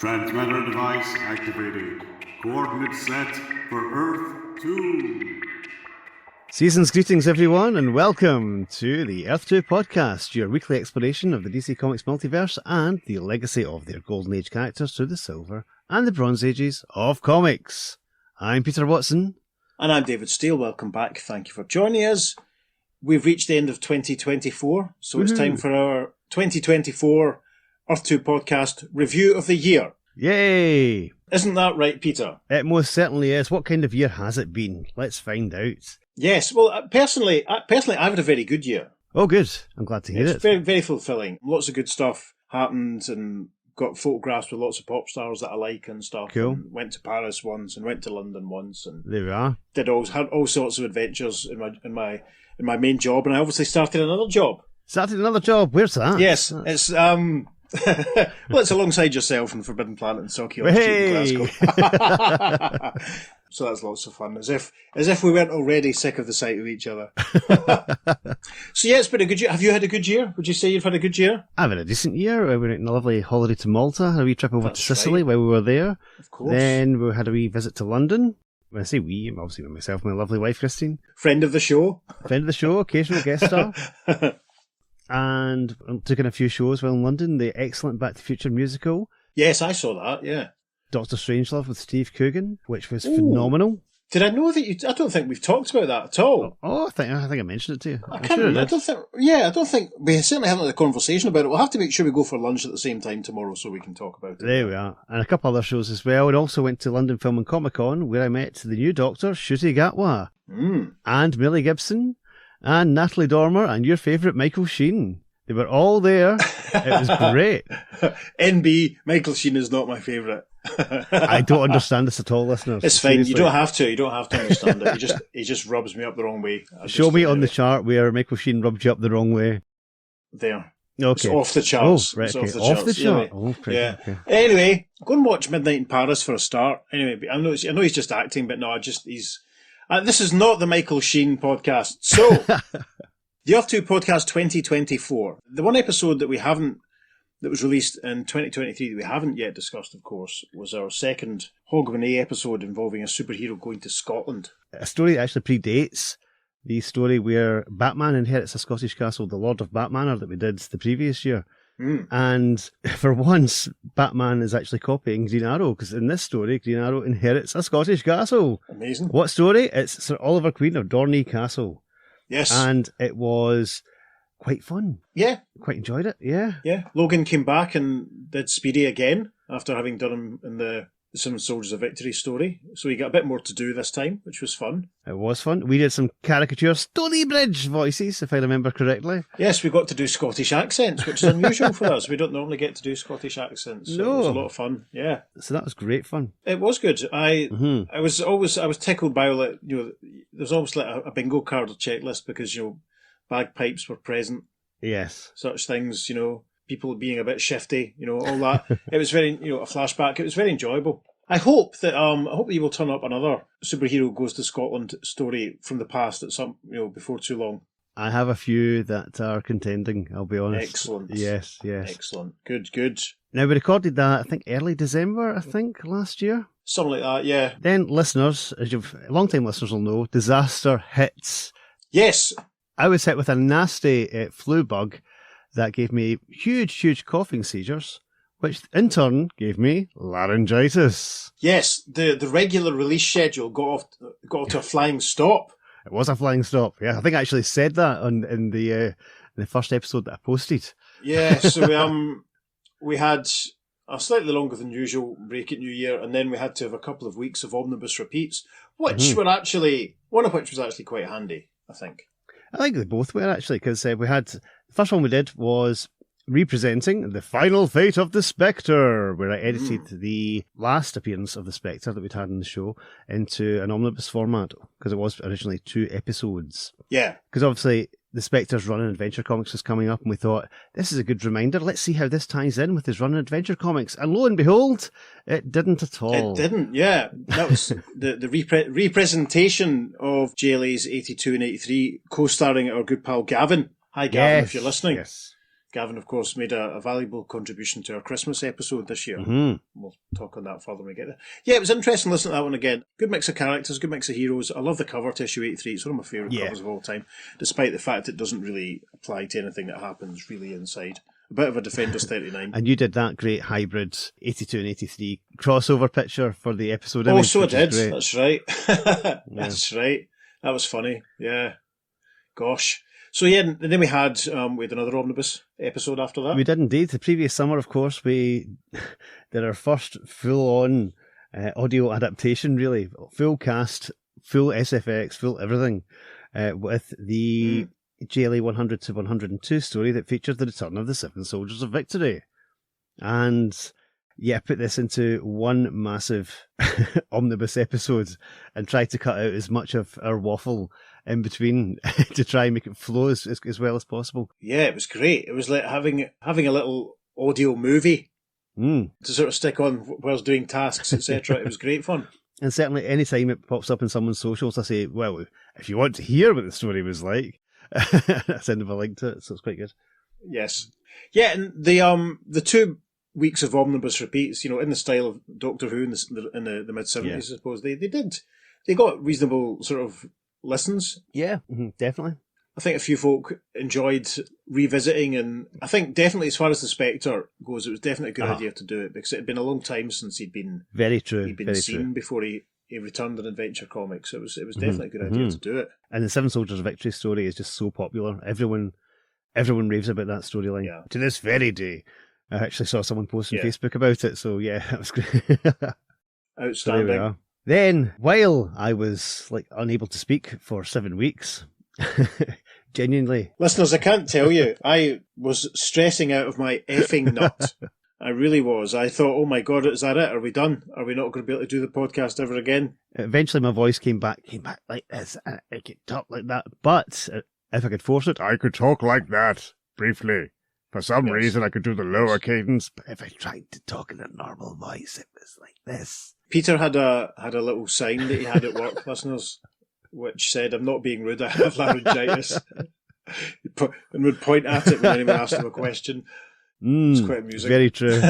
Transmitter device activated. Coordinates set for Earth 2. Season's greetings, everyone, and welcome to the Earth 2 podcast, your weekly exploration of the DC Comics multiverse and the legacy of their Golden Age characters through the Silver and the Bronze Ages of comics. I'm Peter Watson. And I'm David Steele. Welcome back. Thank you for joining us. We've reached the end of 2024, so it's time for our 2024 Earth 2 podcast review of the year. Yay! Isn't that right, Peter? It most certainly is. What kind of year has it been? Let's find out. Yes, well, personally, I've had a very good year. Oh, good. I'm glad to hear it. It's very, very fulfilling. Lots of good stuff happened and got photographs with lots of pop stars that I like and stuff. Cool. And went to Paris once and went to London once and There we are. had all sorts of adventures in my main job, and I obviously started another job. Started another job. Where's that? Yes, it's well, it's alongside yourself in Forbidden Planet and Socky on Hey! Street in Glasgow. So that's lots of fun, as if we weren't already sick of the sight of each other. So yeah, it's been a good year. Have you had a good year? Would you say you've had a good year? I've had a decent year. We went on a lovely holiday to Malta, had a wee trip over to Sicily while we were there. Of course. Then we had a wee visit to London. When I say we, obviously myself and my lovely wife, Christine. Friend of the show. Friend of the show, occasional guest star. And took in a few shows while in London. The excellent Back to the Future musical. Yes, I saw that, yeah. Doctor Strangelove with Steve Coogan, which was phenomenal. Did I know that I don't think we've talked about that at all. Oh, I think I mentioned it to you. I don't think we certainly haven't had a conversation about it. We'll have to make sure we go for lunch at the same time tomorrow so we can talk about it. There we are. And a couple other shows as well. And also went to London Film and Comic Con, where I met the new Doctor, Ncuti Gatwa, and Millie Gibson, and Natalie Dormer, and your favourite Michael Sheen. They were all there. It was great. NB, Michael Sheen is not my favourite. I don't understand this at all, listeners. It's fine. Seriously. You don't have to. You don't have to understand it. He just rubs me up the wrong way. Show me on the chart where Michael Sheen rubbed you up the wrong way. There. Okay. It's off the charts. Oh, right. It's Okay. off the charts. chart. Anyway. Oh, okay. Yeah. Okay. Anyway, go and watch Midnight in Paris for a start. Anyway, I know he's just acting, but no, he's. This is not the Michael Sheen podcast. So, the Earth 2 podcast 2024. The one episode that was released in 2023 that we haven't yet discussed, of course, was our second Hogmanay episode involving a superhero going to Scotland. A story that actually predates the story where Batman inherits a Scottish castle, the Lord of Batmanor, that we did the previous year. And for once, Batman is actually copying Green Arrow, because in this story, Green Arrow inherits a Scottish castle. Amazing. What story? It's Sir Oliver Queen of Dorney Castle. Yes. And it was quite fun. Yeah. Quite enjoyed it, yeah. Yeah. Logan came back and did Speedy again after having done him in the Seven Soldiers of Victory story. So he got a bit more to do this time, which was fun. It was fun. We did some caricature Stonybridge voices, if I remember correctly. Yes, we got to do Scottish accents, which is unusual for us. We don't normally get to do Scottish accents. So No. It was a lot of fun, yeah. So that was great fun. It was good. I was tickled by all that, there's almost like a bingo card or checklist because, bagpipes were present. Yes. Such things, people being a bit shifty, all that. It was very, a flashback. It was very enjoyable. I hope that you will turn up another superhero goes to Scotland story from the past at some, before too long. I have a few that are contending, I'll be honest. Excellent. Yes. Excellent. Good. Now, we recorded that, I think, early December, last year. Something like that, yeah. Then, listeners, as long-time listeners will know, disaster hits. Yes. I was hit with a nasty flu bug that gave me huge coughing seizures, which in turn gave me laryngitis. Yes, the regular release schedule got off to a flying stop. It was a flying stop. Yeah, I think I actually said that in the first episode that I posted. Yeah, so we had a slightly longer than usual break at New Year, and then we had to have a couple of weeks of omnibus repeats, which were actually one of which was actually quite handy, I think. I think they both were, actually, because we had... The first one we did was representing The Final Fate of the Spectre, where I edited the last appearance of the Spectre that we'd had in the show into an omnibus format, because it was originally 2 episodes. Yeah. Because obviously the Spectre's run in Adventure Comics was coming up, and we thought, this is a good reminder, let's see how this ties in with his run in Adventure Comics. And lo and behold, it didn't at all. It didn't, yeah. That was the representation of JLA's 82 and 83, co-starring our good pal Gavin. Hi, Gavin, if you're listening. Yes. Gavin, of course, made a valuable contribution to our Christmas episode this year. Mm-hmm. We'll talk on that further when we get there. Yeah, it was interesting listening to that one again. Good mix of characters, good mix of heroes. I love the cover to issue 83. It's one of my favourite covers of all time, despite the fact it doesn't really apply to anything that happens really inside. A bit of a Defenders 39. And you did that great hybrid 82 and 83 crossover picture for the episode Oh, image. so I did. Great. That's right. That's right. That was funny. Yeah. Gosh. So yeah, and then we had another omnibus episode after that. We did indeed. The previous summer, of course, we did our first full-on audio adaptation, really. Full cast, full SFX, full everything, with the JLA 100 to 102 story that featured the return of the Seven Soldiers of Victory. And yeah, put this into one massive omnibus episode and tried to cut out as much of our waffle in between to try and make it flow as well as possible. Yeah, it was great. It was like having a little audio movie to sort of stick on whilst doing tasks, etc. It was great fun. And certainly any time it pops up in someone's socials, I say, well, if you want to hear what the story was like, I send them a link to it, so it's quite good. Yes. Yeah, and the 2 weeks of omnibus repeats, in the style of Doctor Who in the mid-70s, I suppose, they got reasonable sort of listens. Yeah, definitely. I think a few folk enjoyed revisiting, and I think definitely as far as the Spectre goes, it was definitely a good idea to do it, because it had been a long time since he'd been very true. He'd been very seen true. before he returned in Adventure Comics. It was definitely a good idea to do it. And the Seven Soldiers of Victory story is just so popular. Everyone raves about that storyline to this very day. I actually saw someone post on Facebook about it, so yeah, that was great. Outstanding. So there we are. Then, while I was unable to speak for 7 weeks, genuinely, listeners, I can't tell you, I was stressing out of my effing nut. I really was. I thought, oh my God, is that it? Are we done? Are we not going to be able to do the podcast ever again? Eventually my voice came back like this, and I could talk like that. But if I could force it, I could talk like that, briefly. For some reason, I could do the lower cadence, but if I tried to talk in a normal voice, it was like this. Peter had a little sign that he had at work, listeners, which said, "I'm not being rude, I have laryngitis," and would point at it when anyone asked him a question. It's quite amusing. Very true.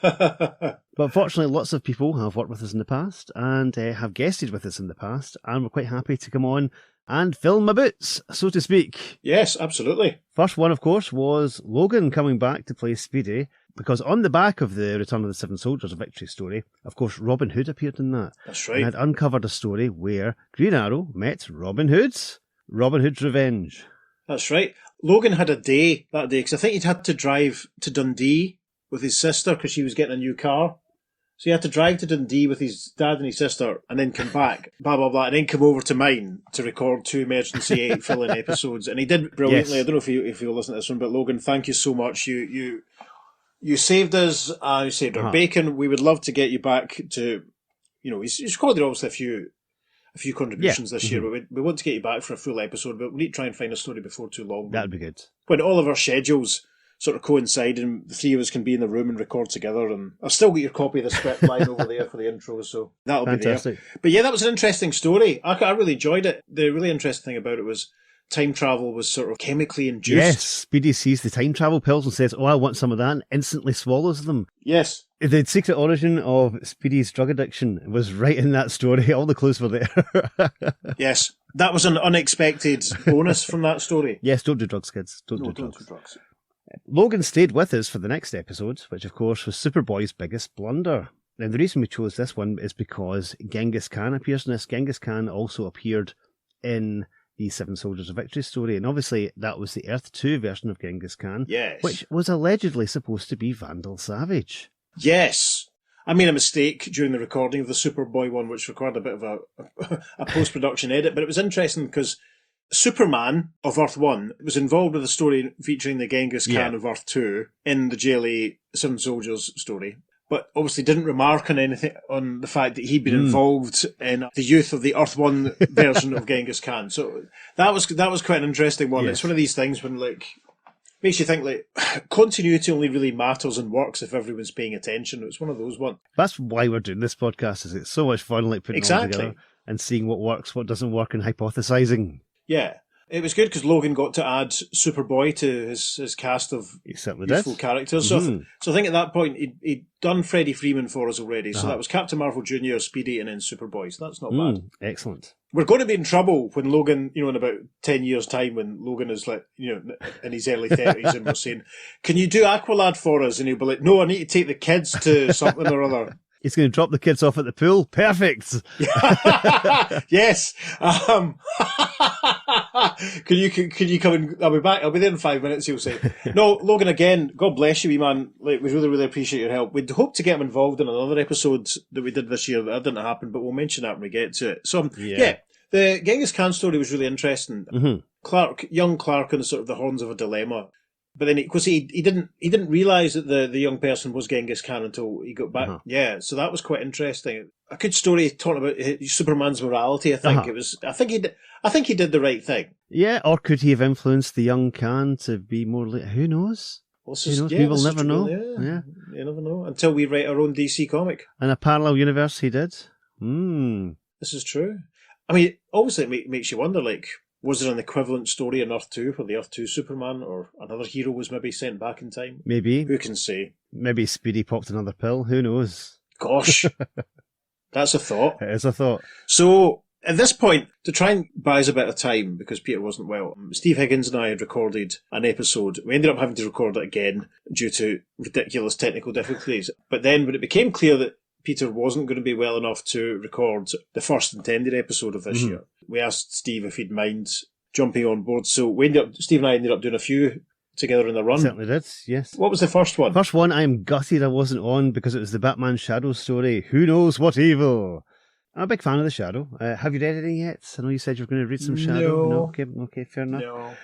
But fortunately, lots of people have worked with us in the past and have guested with us in the past, and we're quite happy to come on and fill my boots, so to speak. Yes, absolutely. First one, of course, was Logan coming back to play Speedy, because on the back of the Return of the Seven Soldiers of Victory story, of course, Robin Hood appeared in that. That's right. And had uncovered a story where Green Arrow met Robin Hood's Revenge. That's right. Logan had a day that day, because I think he'd had to drive to Dundee with his sister because she was getting a new car. So he had to drive to Dundee with his dad and his sister and then come back, blah, blah, blah, and then come over to mine to record 2 emergency fill-in episodes. And he did brilliantly. Yes. I don't know if you'll listen to this one, but Logan, thank you so much. You saved us. You saved our bacon. We would love to get you back to, he's recorded obviously a few contributions this year, but we want to get you back for a full episode, but we need to try and find a story before too long. That'd be good. When all of our schedules sort of coincide and the 3 of us can be in the room and record together, and I've still got your copy of the script lying over there for the intro, so that'll Fantastic. Be there. But yeah, that was an interesting story. I really enjoyed it. The really interesting thing about it was time travel was sort of chemically induced. Yes, Speedy sees the time travel pills and says, "Oh, I want some of that," and instantly swallows them. Yes. The secret origin of Speedy's drug addiction was right in that story. All the clues were there. Yes. That was an unexpected bonus from that story. Yes, don't do drugs, kids. Don't do drugs. Logan stayed with us for the next episode, which of course was Superboy's biggest blunder. And the reason we chose this one is because Genghis Khan appears in this. Genghis Khan also appeared in the Seven Soldiers of Victory story, and obviously that was the Earth 2 version of Genghis Khan, yes, which was allegedly supposed to be Vandal Savage. Yes. I made a mistake during the recording of the Superboy one, which required a bit of a post-production edit, but it was interesting because Superman of Earth 1 was involved with a story featuring the Genghis Khan of Earth 2 in the JLA Seven Soldiers story, but obviously didn't remark on anything on the fact that he'd been involved in the youth of the Earth 1 version of Genghis Khan. So that was quite an interesting one. Yes. It's one of these things when makes you think continuity only really matters and works if everyone's paying attention. It's one of those ones. That's why we're doing this podcast. Is it's so much fun putting it all together and seeing what works, what doesn't work, and hypothesizing. Yeah. It was good because Logan got to add Superboy to his cast of He certainly useful did. characters. So, so I think at that point he'd done Freddie Freeman for us already. So that was Captain Marvel Jr., Speedy, and then Superboy. So that's not bad. Excellent. We're going to be in trouble when Logan, in about 10 years' time, when Logan is like, in his early 30s, and we're saying, "Can you do Aqualad for us?" And he'll be like, "No, I need to take the kids to something or other." He's going to drop the kids off at the pool. Perfect. Yes. Can you come and I'll be back. I'll be there in 5 minutes. He'll say, "No, Logan. Again, God bless you, wee man. Like, we really, really appreciate your help. We'd hope to get him involved in another episode that we did this year that didn't happen, but we'll mention that when we get to it." So, yeah the Genghis Khan story was really interesting. Young Clark on sort of the horns of a dilemma. But then, because he didn't realise that the young person was Genghis Khan until he got back. Yeah, so that was quite interesting. A good story talking about Superman's morality. I think it was. I think he did the right thing. Yeah, or could he have influenced the young Khan to be more? Who knows? Who knows? We will never know. Yeah, you never know until we write our own DC comic. In a parallel universe, he did. This is true. I mean, obviously, it makes you wonder. Like, was there an equivalent story in Earth 2 where the Earth 2 Superman or another hero was maybe sent back in time? Maybe. Who can say? Maybe Speedy popped another pill. Who knows? Gosh. That's a thought. It is a thought. So, at this point, to try and buy us a bit of time, because Peter wasn't well, Steve Higgins and I had recorded an episode. We ended up having to record it again due to ridiculous technical difficulties. But then when it became clear that Peter wasn't going to be well enough to record the first intended episode of this year, we asked Steve if he'd mind jumping on board. So Steve and I ended up doing a few together in the run. Certainly did, yes. What was the first one? First one, I am gutted I wasn't on because it was the Batman Shadow story. Who knows what evil? I'm a big fan of the Shadow. Have you read anything yet? I know you said you were going to read some Shadow. No. Okay, fair enough. No.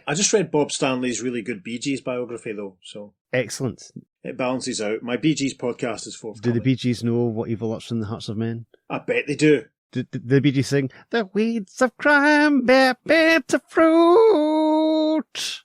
I just read Bob Stanley's really good Bee Gees biography, though. So excellent. It balances out. My Bee Gees podcast is forthcoming. Do the Bee Gees know what evil lurks in the hearts of men? I bet they do. Do the Bee Gees sing, "The weeds of crime bear bitter fruit"?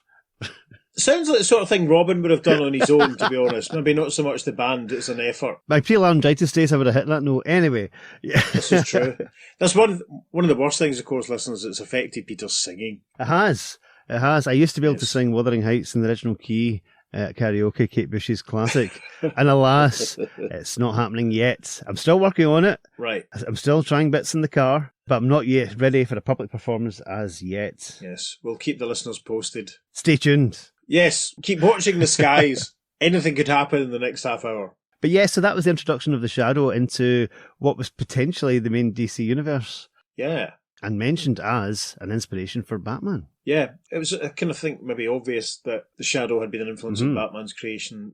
Sounds like the sort of thing Robin would have done on his own, to be honest. Maybe not so much the band, it's an effort. My pre-laryngitis days, I would have hit that note. Anyway. Yeah. This is true. That's one of the worst things, of course, listeners, it's affected Peter's singing. It has. I used to be able to sing Wuthering Heights in the original key at karaoke, Kate Bush's classic. And alas, it's not happening yet. I'm still working on it. Right. I'm still trying bits in the car, but I'm not yet ready for a public performance as yet. Yes, we'll keep the listeners posted. Stay tuned. Yes, keep watching the skies. Anything could happen in the next half hour. But yeah, so that was the introduction of the Shadow into what was potentially the main DC universe. Yeah. And mentioned as an inspiration for Batman. Yeah, it was, I kind of think, maybe obvious that the Shadow had been an influence on Batman's creation,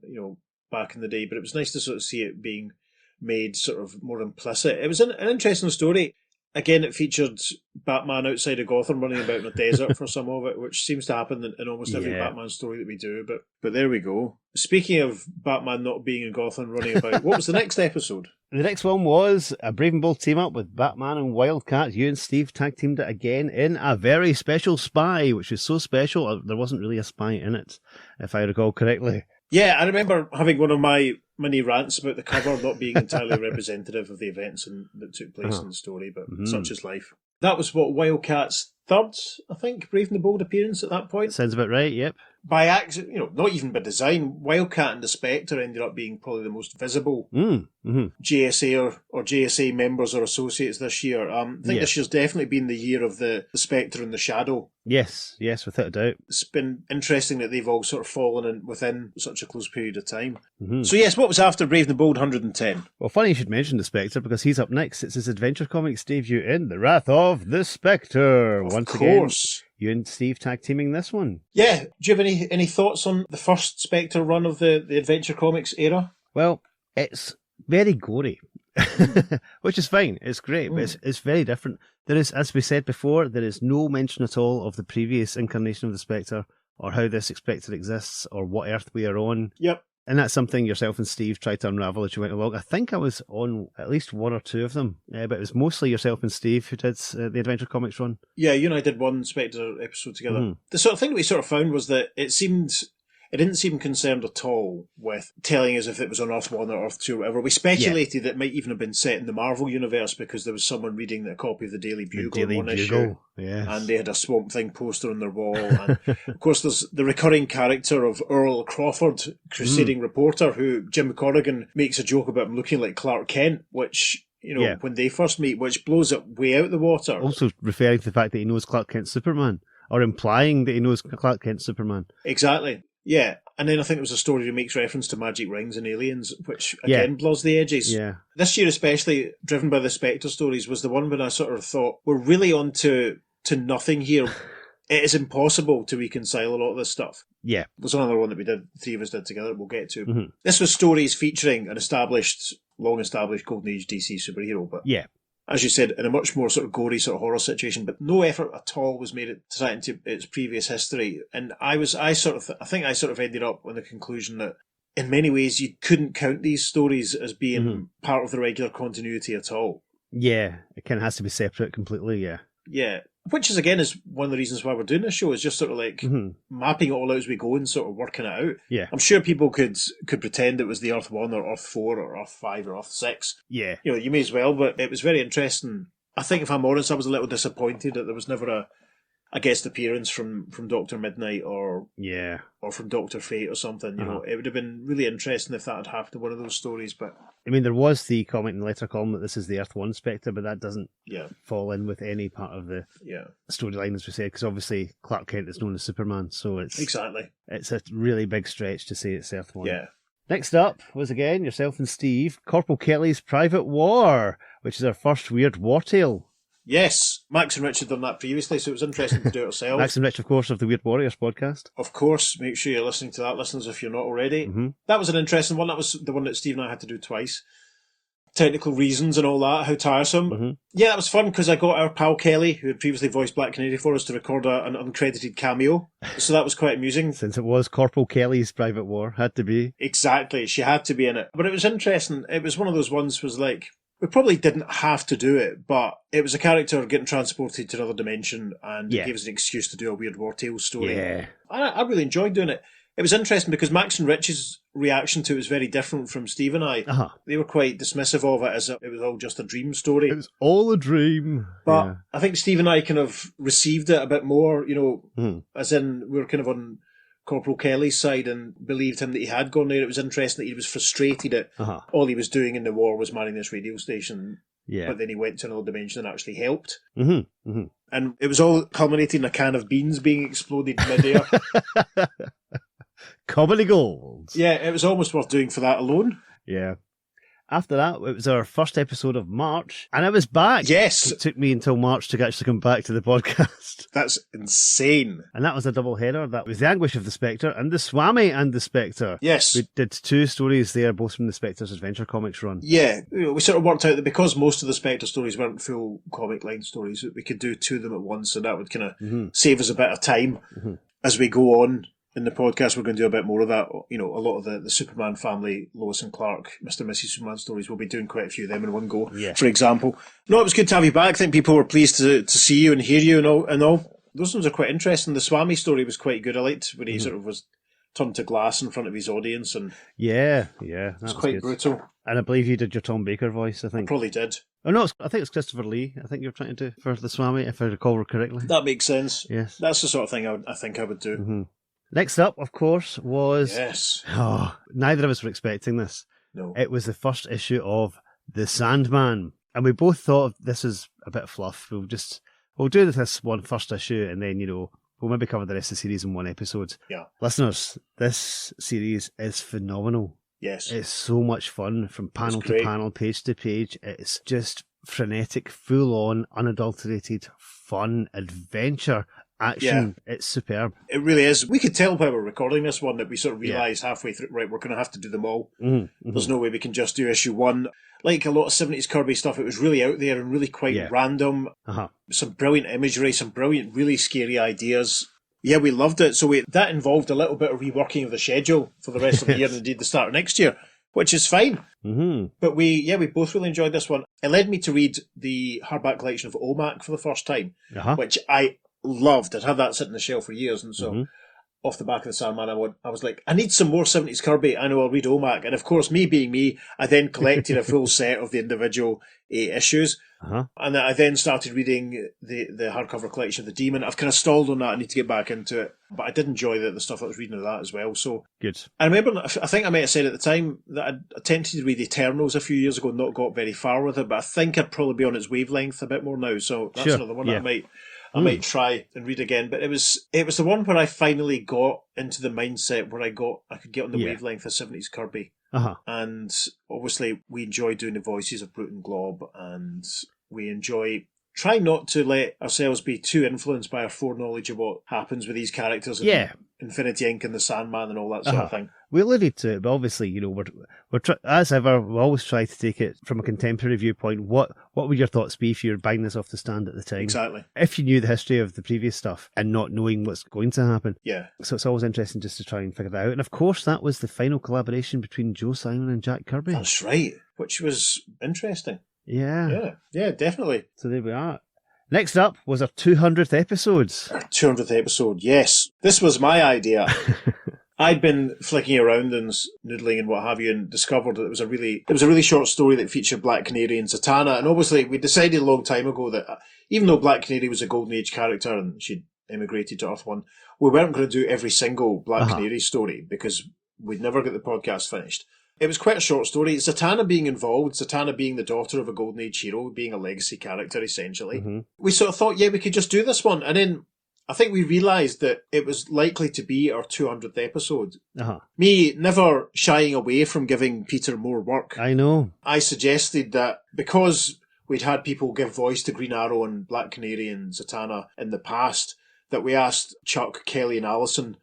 back in the day, but it was nice to sort of see it being made sort of more implicit. It was an interesting story. Again, it featured Batman outside of Gotham running about in a desert for some of it, which seems to happen in almost every Batman story that we do. But there we go. Speaking of Batman not being in Gotham running about, what was the next episode? The next one was a Brave and Bold team up with Batman and Wildcat. You and Steve tag teamed it again in a very special spy, which is so special there wasn't really a spy in it, if I recall correctly. Yeah, I remember having one of my mini rants about the cover not being entirely representative of the events that took place in the story, but such is life. That was Wildcat's third, I think, Brave and the Bold appearance at that point. Sounds about right, yep. By accident, not even by design, Wildcat and the Spectre ended up being probably the most visible JSA or JSA members or associates this year. I think this year's definitely been the year of the Spectre and the Shadow. Yes, without a doubt. It's been interesting that they've all sort of fallen in within such a close period of time. So yes, what was after Brave and the Bold 110? Well, funny you should mention the Spectre because he's up next. It's his Adventure Comics debut in The Wrath of the Spectre. Of course. Again, you and Steve tag teaming this one. Yeah. Do you have any thoughts on the first Spectre run of the Adventure Comics era? Well, it's very gory, which is fine. It's great, but it's very different. There is, as we said before, there is no mention at all of the previous incarnation of the Spectre or how this Spectre exists or what Earth we are on. Yep. And that's something yourself and Steve tried to unravel as you went along. I think I was on at least one or two of them, but it was mostly yourself and Steve who did the Adventure Comics run. Yeah, you and I did one Spectre episode together. The sort of thing that we sort of found was that it seemed it didn't seem concerned at all with telling us if it was on Earth 1 or Earth 2 or whatever. We speculated it might even have been set in the Marvel universe because there was someone reading a copy of the Daily Bugle in one issue. Yes. And they had a Swamp Thing poster on their wall. And of course, there's the recurring character of Earl Crawford, crusading reporter, who Jim Corrigan makes a joke about him looking like Clark Kent, which, when they first meet, which blows it way out the water. Also referring to the fact that he knows Clark Kent's Superman, or implying that he knows Clark Kent's Superman. Exactly. Yeah. And then I think there was a story that makes reference to magic rings and aliens, which again blurs the edges. Yeah. This year, especially driven by the Spectre stories, was the one when I sort of thought, we're really on to nothing here. It is impossible to reconcile a lot of this stuff. Yeah. There's another one that the three of us did together that we'll get to. Mm-hmm. This was stories featuring an long-established Golden Age DC superhero, but as you said, in a much more sort of gory sort of horror situation, but no effort at all was made to tie into its previous history. And I think I sort of ended up on the conclusion that in many ways you couldn't count these stories as being part of the regular continuity at all. Yeah, it kind of has to be separate completely, yeah. Yeah, which is one of the reasons why we're doing this show, is just sort of like mapping it all out as we go and sort of working it out. Yeah. I'm sure people could pretend it was the Earth 1 or Earth 4 or Earth 5 or Earth 6. Yeah. You may as well, but it was very interesting. I think, if I'm honest, I was a little disappointed that there was never a guest appearance from Dr. Midnight or from Dr. Fate or something. It would have been really interesting if that had happened to one of those stories, but... I mean, there was the comment in the letter column that this is the Earth 1 Spectre, but that doesn't fall in with any part of the storyline, as we said, because obviously Clark Kent is known as Superman, so it's a really big stretch to say it's Earth 1. Yeah. Next up was, again, yourself and Steve, Corporal Kelly's Private War, which is our first Weird War tale. Yes, Max and Rich had done that previously, so it was interesting to do it ourselves. Max and Rich, of course, of the Weird Warriors podcast. Of course, make sure you're listening to that, listeners, if you're not already. Mm-hmm. That was an interesting one. That was the one that Steve and I had to do twice. Technical reasons and all that, how tiresome. Mm-hmm. Yeah, that was fun because I got our pal Kelly, who had previously voiced Black Canary for us, to record an uncredited cameo. So that was quite amusing. Since it was Corporal Kelly's Private War, had to be. Exactly, she had to be in it. But it was interesting. It was one of those ones was like, we probably didn't have to do it, but it was a character getting transported to another dimension, and it gave us an excuse to do a Weird War Tales story. Yeah. I really enjoyed doing it. It was interesting because Max and Rich's reaction to it was very different from Steve and I. Uh-huh. They were quite dismissive of it as it was all just a dream story. It was all a dream. But I think Steve and I kind of received it a bit more, as in we were kind of on Corporal Kelly's side and believed him that he had gone there. It was interesting that he was frustrated at all he was doing in the war was manning this radio station. Yeah. But then he went to another dimension and actually helped. Mm-hmm. Mm-hmm. And it was all culminating in a can of beans being exploded mid-air. Comedy gold. Yeah, it was almost worth doing for that alone. Yeah. After that, it was our first episode of March, and I was back. Yes. It took me until March to actually come back to the podcast. That's insane. And that was a double header. That was The Anguish of the Spectre and The Swami and the Spectre. Yes. We did 2 stories there, both from the Spectre's Adventure Comics run. Yeah. We sort of worked out that because most of the Spectre stories weren't full comic line stories, that we could do 2 of them at once, and that would kind of save us a bit of time as we go on. In the podcast, we're going to do a bit more of that. A lot of the Superman family, Lois and Clark, Mr. and Mrs. Superman stories, we'll be doing quite a few of them in one go, for example. No, it was good to have you back. I think people were pleased to see you and hear you and all. Those ones are quite interesting. The Swami story was quite good. I liked when he sort of was turned to glass in front of his audience. And that was quite good. Brutal. And I believe you did your Tom Baker voice, I think. I probably did. Oh, no, I think it's Christopher Lee. I think you're trying to do for the Swami, if I recall correctly. That makes sense. Yes. That's the sort of thing I think I would do. Mm-hmm. Next up, of course, was... Yes. Neither of us were expecting this. No. It was the first issue of The Sandman. And we both thought this is a bit fluff. We'll do this one first issue and then, we'll maybe cover the rest of the series in one episode. Yeah. Listeners, this series is phenomenal. Yes. It's so much fun from panel to panel, page to page. It's just frenetic, full-on, unadulterated, fun adventure. Action, it's superb. It really is. We could tell while we're recording this one that we sort of realised halfway through, right, we're going to have to do them all. Mm-hmm. There's no way we can just do issue 1. Like a lot of 70s Kirby stuff, it was really out there and really quite random. Some brilliant imagery, some brilliant, really scary ideas. Yeah, we loved it. So that involved a little bit of reworking of the schedule for the rest of the year and indeed the start of next year, which is fine. Mm-hmm. But we both really enjoyed this one. It led me to read the hardback collection of OMAC for the first time, which I loved. I'd had that sitting on the shelf for years, and so off the back of the Sandman, I was like, I need some more 70s Kirby. I know I'll read OMAC. And of course, me being me, I then collected a full set of the individual 8 issues. Uh-huh. And I then started reading the hardcover collection of The Demon. I've kind of stalled on that. I need to get back into it. But I did enjoy the stuff I was reading of that as well. So Good. I remember, I think I might have said at the time that I attempted to read Eternals a few years ago, not got very far with it, but I think I'd probably be on its wavelength a bit more now. So that's another one that I might try and read again. But it was the one where I finally got into the mindset where I could get on the wavelength of 70s Kirby. Uh-huh. And obviously we enjoy doing the voices of Brute and Glob, and we enjoy trying not to let ourselves be too influenced by our foreknowledge of what happens with these characters in Infinity Inc. and the Sandman and all that sort of thing. We alluded to it, but obviously, we're as ever, we always try to take it from a contemporary viewpoint. What would your thoughts be if you were buying this off the stand at the time? Exactly. If you knew the history of the previous stuff and not knowing what's going to happen. Yeah. So it's always interesting just to try and figure that out. And of course, that was the final collaboration between Joe Simon and Jack Kirby. That's right, which was interesting. Yeah. Yeah, definitely. So there we are. Next up was our 200th episodes. Our 200th episode, yes. This was my idea. I'd been flicking around and noodling and what have you, and discovered that it was a really short story that featured Black Canary and Zatanna. And obviously, we decided a long time ago that even though Black Canary was a Golden Age character and she'd emigrated to Earth-1, we weren't going to do every single Black Canary story because we'd never get the podcast finished. It was quite a short story. Zatanna being involved, Zatanna being the daughter of a Golden Age hero, being a legacy character, essentially. Mm-hmm. We sort of thought, we could just do this one. And then I think we realised that it was likely to be our 200th episode. Uh-huh. Me never shying away from giving Peter more work. I know. I suggested that because we'd had people give voice to Green Arrow and Black Canary and Zatanna in the past, that we asked Chuck, Kelly and Alison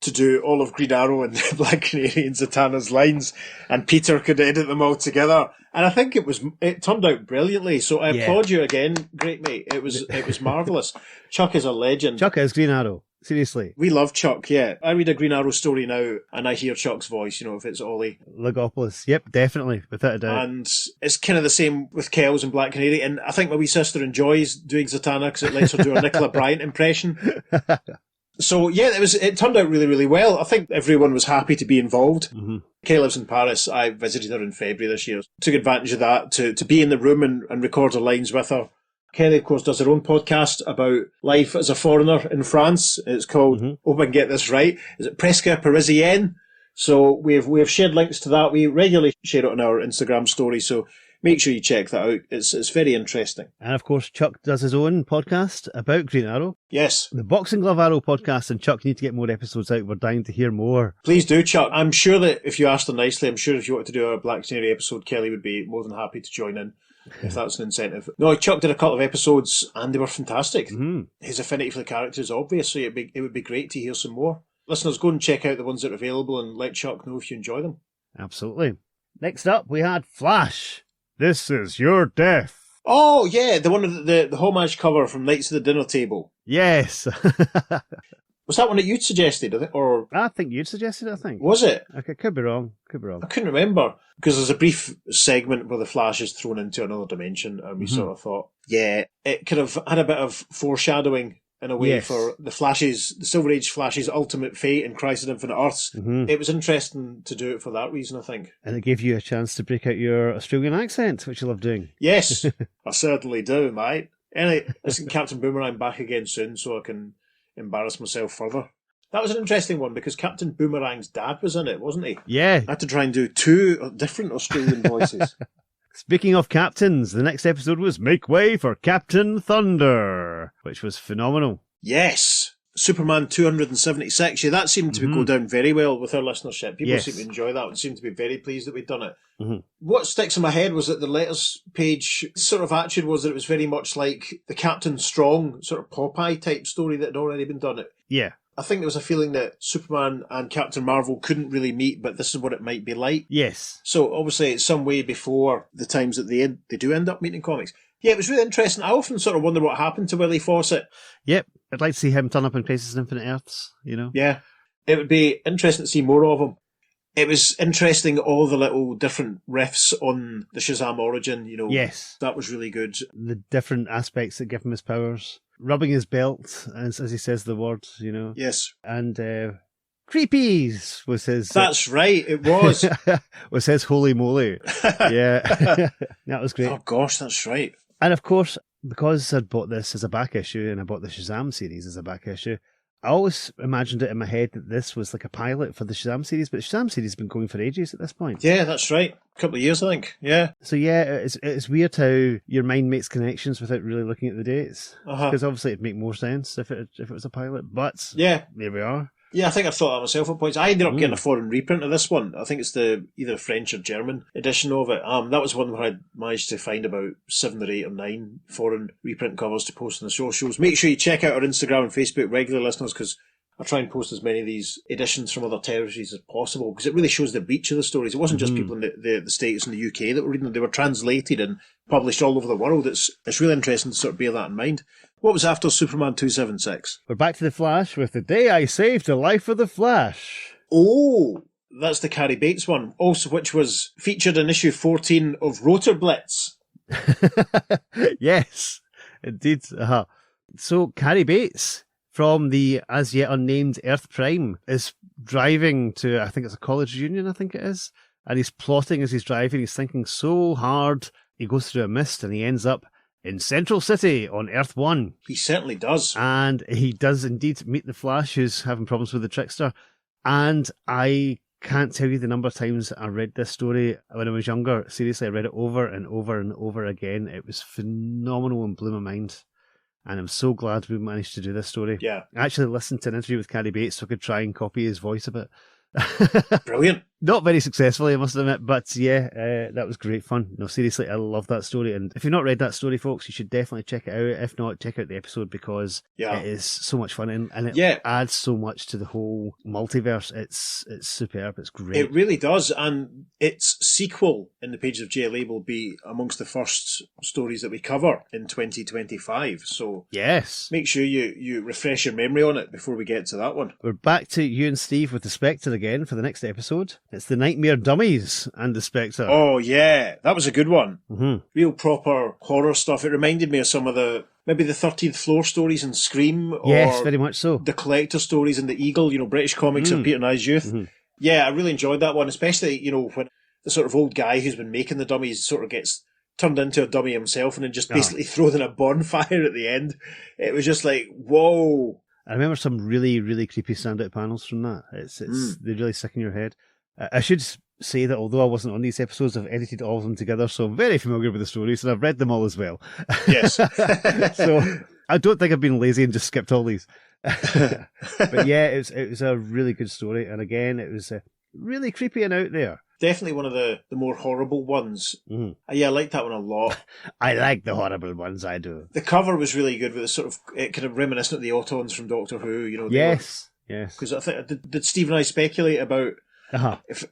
to do all of Green Arrow and Black Canary and Zatanna's lines, and Peter could edit them all together. And I think it turned out brilliantly. So I applaud you again, great mate. It was marvellous. Chuck is a legend. Chuck is Green Arrow. Seriously. We love Chuck, yeah. I read a Green Arrow story now and I hear Chuck's voice, if it's Ollie. Logopoulos. Yep, definitely, without a doubt. And it's kind of the same with Kells and Black Canary. And I think my wee sister enjoys doing Zatanna because it lets her do a Nicola Bryant impression. So it turned out really, really well. I think everyone was happy to be involved. Mm-hmm. Kay lives in Paris. I visited her in February this year. Took advantage of that to be in the room and record her lines with her. Kelly, of course, does her own podcast about life as a foreigner in France. It's called, hope I can get this right, is it Presque Parisienne? So we have shared links to that. We regularly share it on our Instagram story. So make sure you check that out. It's very interesting. And of course, Chuck does his own podcast about Green Arrow. Yes. The Boxing Glove Arrow podcast. And Chuck, you need to get more episodes out. We're dying to hear more. Please do, Chuck. I'm sure that if you asked her nicely, I'm sure if you wanted to do a Black Canary episode, Kelly would be more than happy to join in, if that's an incentive. No, Chuck did a couple of episodes and they were fantastic. Mm-hmm. His affinity for the character is obvious, so it would be great to hear some more. Listeners, go and check out the ones that are available and let Chuck know if you enjoy them. Absolutely. Next up, we had Flash. This is your death. Oh, yeah, the one of the homage cover from Knights of the Dinner Table. Yes. Was that one that you'd suggested, or? I think you'd suggested it, I think. Was it? Okay, could be wrong. I couldn't remember, because there's a brief segment where the Flash is thrown into another dimension, and we sort of thought, it could have had a bit of foreshadowing in a way for the Silver Age Flash's ultimate fate in Crisis on Infinite Earths. Mm-hmm. It was interesting to do it for that reason, I think. And it gave you a chance to break out your Australian accent, which you love doing. Yes, I certainly do, mate. Anyway, let's get Captain Boomerang back again soon so I can embarrass myself further. That was an interesting one because Captain Boomerang's dad was in it, wasn't he? Yeah. I had to try and do 2 different Australian voices. Speaking of captains, the next episode was Make Way for Captain Thunder, which was phenomenal. Yes. Superman 276. Yeah, that seemed to go down very well with our listenership. People seem to enjoy that and seem to be very pleased that we'd done it. Mm-hmm. What sticks in my head was that the letters page sort of attitude was that it was very much like the Captain Strong sort of Popeye type story that had already been done. Yeah. I think there was a feeling that Superman and Captain Marvel couldn't really meet, but this is what it might be like. Yes. So obviously it's some way before the times that they do end up meeting in comics. Yeah, it was really interesting. I often sort of wonder what happened to Willie Fawcett. Yep. I'd like to see him turn up in Crisis on Infinite Earths, Yeah. It would be interesting to see more of him. It was interesting, all the little different riffs on the Shazam origin, Yes. That was really good. The different aspects that give him his powers. rubbing his belt as he says the word, Yes. And creepies was his. That's right, it was. was his holy moly. Yeah. That was great. Oh gosh, that's right. And of course, because I'd bought this as a back issue and I bought the Shazam series as a back issue, I always imagined it in my head that this was like a pilot for the Shazam series, but the Shazam series has been going for ages at this point. Yeah, that's right. A couple of years, I think. Yeah. So yeah, it's weird how your mind makes connections without really looking at the dates. Because obviously it'd make more sense if it was a pilot, but yeah, there we are. Yeah, I think I've thought that myself at points. I ended up getting a foreign reprint of this one. I think it's either French or German edition of it. That was one where I managed to find about 7 or 8 or 9 foreign reprint covers to post on the socials. Make sure you check out our Instagram and Facebook, regular listeners, because I try and post as many of these editions from other territories as possible, because it really shows the reach of the stories. It wasn't just people in the States and the UK that were reading them. They were translated and published all over the world. It's really interesting to sort of bear that in mind. What was after Superman 276? We're back to the Flash with The Day I Saved the Life of the Flash. Oh, that's the Carrie Bates one, also which was featured in issue 14 of Rotor Blitz. Yes, indeed. So Carrie Bates from the as yet unnamed Earth Prime is driving to, I think it's a college reunion, I think it is, and he's plotting as he's driving. He's thinking so hard. He goes through a mist and he ends up in Central City on Earth 1. He certainly does. And he does indeed meet the Flash, who's having problems with the Trickster. And I can't tell you the number of times I read this story when I was younger. Seriously, I read it over and over and over again. It was phenomenal and blew my mind. And I'm so glad we managed to do this story. Yeah. I actually listened to an interview with Carrie Bates so I could try and copy his voice a bit. Brilliant. Not very successfully, I must admit, but yeah, that was great fun. No, seriously, I love that story. And if you've not read that story, folks, you should definitely check it out. If not, check out the episode because it is so much fun and it adds so much to the whole multiverse. It's superb. It's great. It really does. And its sequel in the pages of JLA will be amongst the first stories that we cover in 2025. So yes, make sure you refresh your memory on it before we get to that one. We're back to you and Steve with the Spectre again for the next episode. It's the Nightmare Dummies and the Spectre. Oh, yeah. That was a good one. Mm-hmm. Real proper horror stuff. It reminded me of some of maybe the 13th Floor stories in Scream. Or yes, very much so. The Collector stories in The Eagle, British comics of Peter Nye's youth. Mm-hmm. Yeah, I really enjoyed that one, especially, when the sort of old guy who's been making the dummies sort of gets turned into a dummy himself and then just basically thrown in a bonfire at the end. It was just like, whoa. I remember some really, really creepy standout panels from that. They really stick in your head. I should say that although I wasn't on these episodes, I've edited all of them together, so I'm very familiar with the stories, and I've read them all as well. Yes. So I don't think I've been lazy and just skipped all these. But yeah, it was a really good story, and again, it was really creepy and out there. Definitely one of the more horrible ones. Mm. Yeah, I liked that one a lot. I like the horrible ones, I do. The cover was really good with the sort of, kind of reminiscent of the Autons from Doctor Who, Yes, yes. Because I think, did Steve and I speculate about if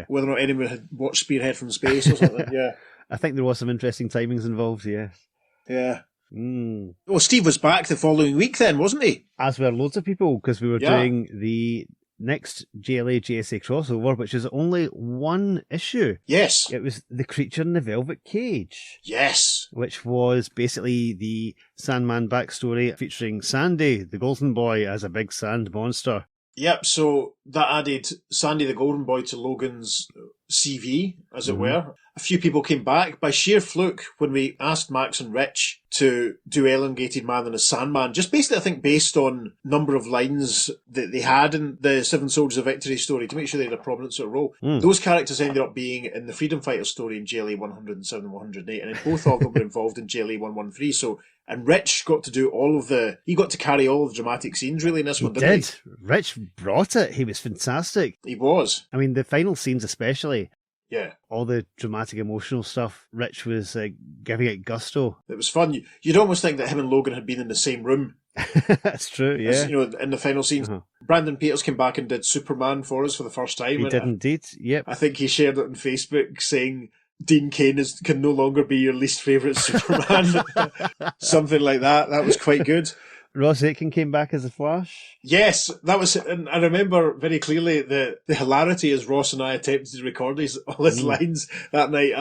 whether or not anyone had watched Spearhead from Space or something? Yeah. I think there was some interesting timings involved, yes. Yeah. Well, Steve was back the following week then, wasn't he? As were loads of people, because we were doing the next JLA JSA crossover, which is only one issue. Yes. It was The Creature in the Velvet Cage. Yes. Which was basically the Sandman backstory featuring Sandy, the Golden Boy, as a big sand monster. Yep, so that added Sandy the Golden Boy to Logan's CV, as it were. A few people came back. By sheer fluke, when we asked Max and Rich to do Elongated Man and a Sandman, just basically, I think, based on number of lines that they had in the Seven Soldiers of Victory story, to make sure they had a prominent sort of role, those characters ended up being in the Freedom Fighter story in JLA 107 and 108, and then both of them were involved in JLA 113, so... And Rich got to do he got to carry all of the dramatic scenes really in this one, didn't he? Rich brought it. He was fantastic. He was. I mean, the final scenes especially. Yeah. All the dramatic, emotional stuff. Rich was giving it gusto. It was fun. You'd almost think that him and Logan had been in the same room. That's true, yeah. As, in the final scenes. Brandon Peters came back and did Superman for us for the first time. He did indeed, yep. I think he shared it on Facebook saying... Dean Cain can no longer be your least favourite Superman. Something like that. That was quite good. Ross Aitken came back as the Flash. Yes, that was, and I remember very clearly the hilarity as Ross and I attempted to record all his lines that night.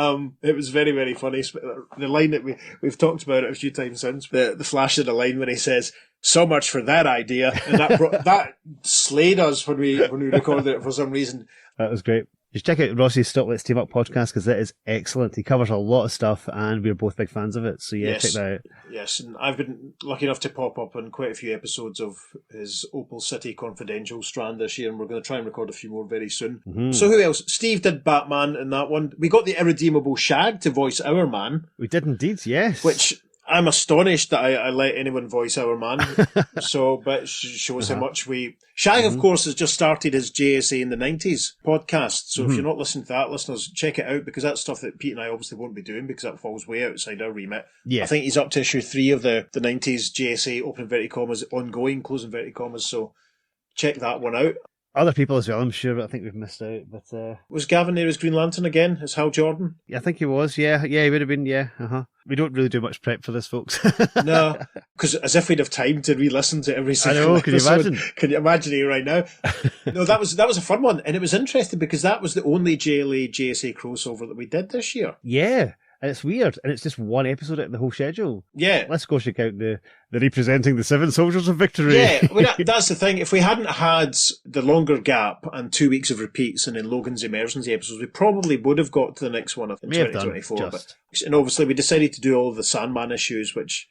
It was very, very funny. The line that we've talked about it a few times since, the Flash of the line when he says, "So much for that idea," and that slayed us when we recorded it for some reason. That was great. Just check out Ross's Stop Let's Team Up podcast because it is excellent. He covers a lot of stuff and we're both big fans of it. So yeah, check that out. Yes, and I've been lucky enough to pop up on quite a few episodes of his Opal City Confidential strand this year, and we're going to try and record a few more very soon. Mm-hmm. So who else? Steve did Batman in that one. We got the irredeemable Shag to voice our man. We did indeed, yes. Which I'm astonished that I let anyone voice our man. But shows how much we... Shag, of course, has just started his JSA in the 90s podcast. So if you're not listening to that, listeners, check it out, because that's stuff that Pete and I obviously won't be doing because that falls way outside our remit. Yeah. I think he's up to issue 3 of the 90s JSA, open inverted commas, ongoing, close inverted commas. So check that one out. Other people as well, I'm sure, but I think we've missed out. But was Gavin there as Green Lantern again, as Hal Jordan? Yeah, I think he was, yeah. Yeah, he would have been, yeah. We don't really do much prep for this, folks. No, because as if we'd have time to re-listen to every single episode. Can you imagine? Can you imagine it right now? No, that was a fun one, and it was interesting because that was the only JLA JSA crossover that we did this year. Yeah. And it's weird, and it's just one episode out of the whole schedule. Yeah. Let's go check out the representing the 7 Soldiers of Victory. Yeah, well, that's the thing. If we hadn't had the longer gap and 2 weeks of repeats and then Logan's emergency episodes, we probably would have got to the next one in 2024. And obviously we decided to do all of the Sandman issues, which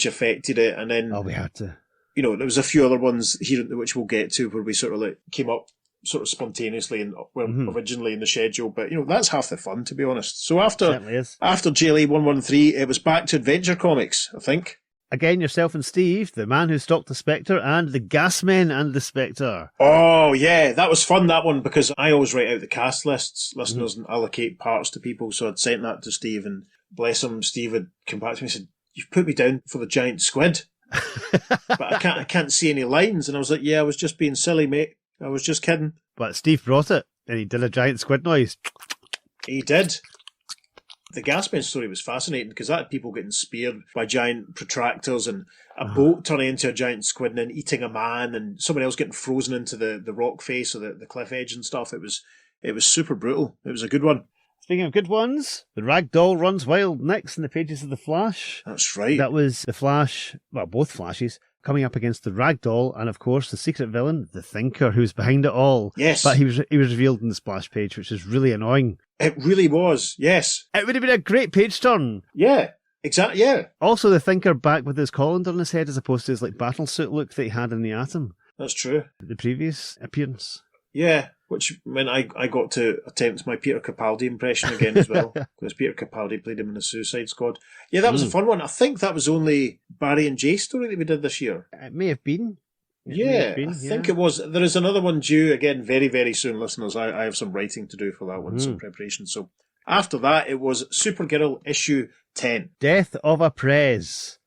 affected it. And then... we had to. You know, there was a few other ones here which we'll get to where we sort of like came up sort of spontaneously and originally in the schedule, but you know, that's half the fun, to be honest. So after JLA 113, it was back to Adventure Comics, I think. Again, yourself and Steve, the man who stalked the Spectre, and the Gasmen and the Spectre. Oh yeah, that was fun, that one, because I always write out the cast lists, listeners, and allocate parts to people. So I'd sent that to Steve, and bless him, Steve had come back to me and said, "You've put me down for the giant squid." But I can't see any lines, and I was like, "Yeah, I was just being silly, mate. I was just kidding." But Steve brought it, and he did a giant squid noise. He did. The Gasman story was fascinating because that had people getting speared by giant protractors and a boat turning into a giant squid and then eating a man and someone else getting frozen into the rock face or the cliff edge and stuff. It was super brutal. It was a good one. Speaking of good ones, the Ragdoll runs wild next in the pages of The Flash. That's right. That was the Flash, well, both Flashes, coming up against the Ragdoll and, of course, the secret villain, the Thinker, who's behind it all. Yes. But he was revealed in the splash page, which is really annoying. It really was, yes. It would have been a great page turn. Yeah, exactly, yeah. Also, the Thinker back with his colander on his head as opposed to his like battle suit look that he had in the Atom. That's true. The previous appearance. Yeah, which meant I got to attempt my Peter Capaldi impression again as well, because Peter Capaldi played him in the Suicide Squad. Yeah, that was a fun one. I think that was only Barry and Jay story that we did this year. It may have been. I think it was. There is another one due, again, very, very soon, listeners. I have some writing to do for that one, some preparation. So after that, it was Supergirl issue 10. Death of a Prez.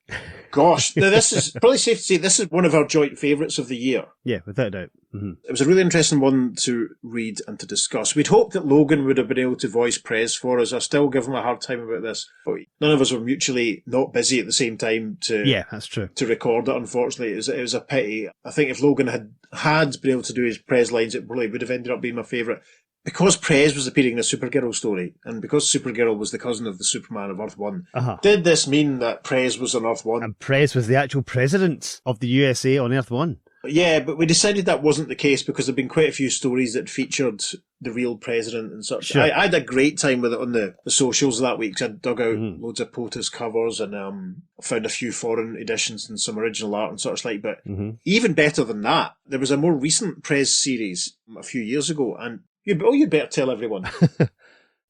Gosh, now this is probably safe to say this is one of our joint favourites of the year. Yeah, without a doubt. Mm-hmm. It was a really interesting one to read and to discuss. We'd hoped that Logan would have been able to voice Prez for us. I still give him a hard time about this, but none of us were mutually not busy at the same time to that's true. To record it. Unfortunately, it was a pity. I think if Logan had been able to do his Prez lines, it probably would have ended up being my favourite. Because Prez was appearing in a Supergirl story, and because Supergirl was the cousin of the Superman of Earth-1, did this mean that Prez was on Earth-1? And Prez was the actual president of the USA on Earth-1. Yeah, but we decided that wasn't the case because there have been quite a few stories that featured the real president and such. Sure. I had a great time with it on the socials that week. I dug out loads of POTUS covers and found a few foreign editions and some original art and such like. But even better than that, there was a more recent Prez series a few years ago, and you'd better tell everyone.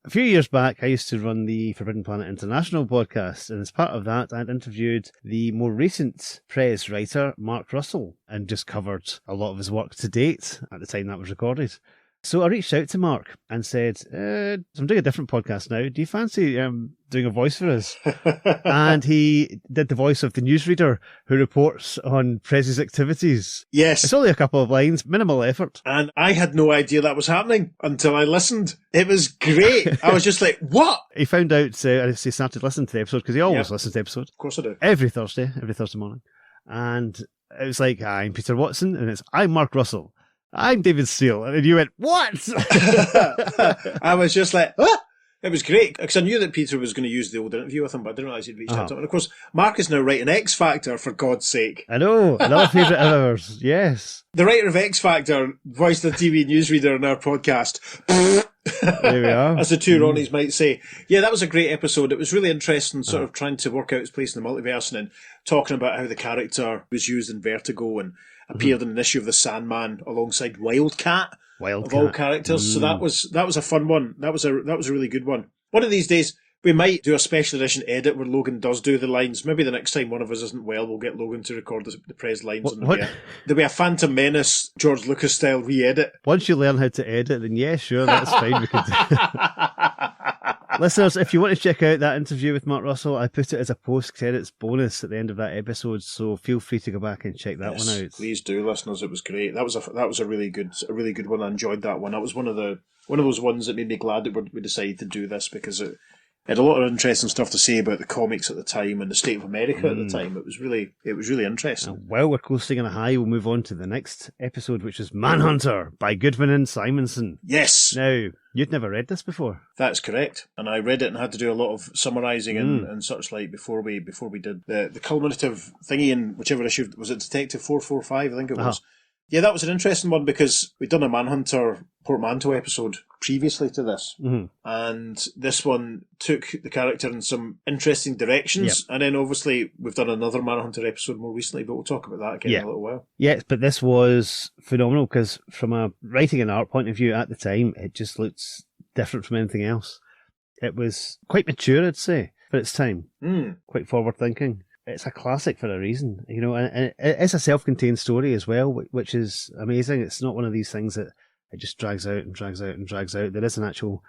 A few years back, I used to run the Forbidden Planet International podcast, and as part of that, I'd interviewed the more recent Prez writer, Mark Russell, and just covered a lot of his work to date at the time that was recorded. So I reached out to Mark and said, I'm doing a different podcast now. Do you fancy doing a voice for us? And he did the voice of the newsreader who reports on Prez's activities. Yes. It's only a couple of lines, minimal effort. And I had no idea that was happening until I listened. It was great. I was just like, what? He found out as he started listening to the episode, because he always listens to the episode. Of course I do. Every Thursday morning. And it was like, I'm Peter Watson, and it's, I'm Mark Russell. I'm David Steele. And you went, what? I was just like, ah! It was great, because I knew that Peter was going to use the old interview with him, but I didn't realise he'd reached out to him. And of course, Mark is now writing X Factor, for God's sake. I know, another favourite of ours, yes. The writer of X Factor voiced the TV newsreader in our podcast. There we are. As the two Ronnies might say. Yeah, that was a great episode. It was really interesting, sort of trying to work out its place in the multiverse, and then talking about how the character was used in Vertigo and appeared in an issue of The Sandman alongside Wildcat. Of all characters. So that was a fun one. That was a really good one. One of these days we might do a special edition edit where Logan does do the lines. Maybe the next time one of us isn't well, we'll get Logan to record the Prez lines. What? There'll be a Phantom Menace George Lucas style re-edit. Once you learn how to edit, then yeah, sure, that's fine. We can Listeners, if you want to check out that interview with Mark Russell, I put it as a post-credits bonus at the end of that episode, so feel free to go back and check that one out. Please do, listeners. It was great. That was a really good one. I enjoyed that one. That was one of those ones that made me glad that we decided to do this, because it had a lot of interesting stuff to say about the comics at the time and the state of America at the time. It was really interesting. While we're coasting on a high, we'll move on to the next episode, which is Manhunter by Goodman and Simonson. Yes. Now, you'd never read this before. That's correct, and I read it and had to do a lot of summarising and such like before we did the culminative thingy in whichever issue. Was it Detective 445? I think it was. Yeah, that was an interesting one, because we'd done a Manhunter portmanteau episode previously to this, and this one took the character in some interesting directions, and then obviously we've done another Manhunter episode more recently, but we'll talk about that again in a little while. Yes, but this was phenomenal, because from a writing and art point of view at the time, it just looks different from anything else. It was quite mature, I'd say, for its time. Quite forward-thinking. It's a classic for a reason, you know, and it's a self-contained story as well, which is amazing. It's not one of these things that it just drags out and drags out and drags out. There is an actual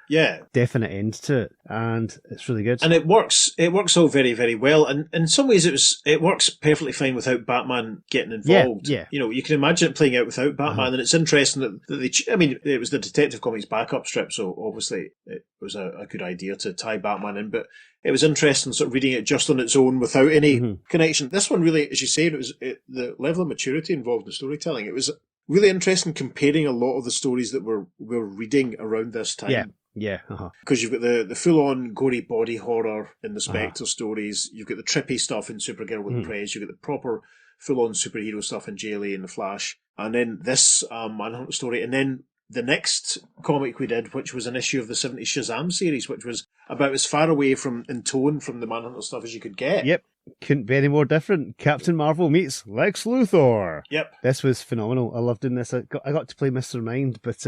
definite end to it, and it's really good. And it works all very, very well. And in some ways it works perfectly fine without Batman getting involved. Yeah. You know, you can imagine it playing out without Batman, and it's interesting that it was the Detective Comics backup strip, so obviously it was a good idea to tie Batman in, but it was interesting sort of reading it just on its own without any connection. This one really, as you say, the level of maturity involved in storytelling. It was really interesting comparing a lot of the stories that we're reading around this time. Yeah. Because you've got the full-on gory body horror in the Spectre stories. You've got the trippy stuff in Supergirl with Prez. You've got the proper full-on superhero stuff in JLA and The Flash. And then this Manhunt story. And then the next comic we did, which was an issue of the 70s Shazam series, which was about as far away in tone from the Manhunter stuff as you could get. Yep. Couldn't be any more different. Captain Marvel meets Lex Luthor. Yep. This was phenomenal. I loved doing this. I got to play Mr. Mind, but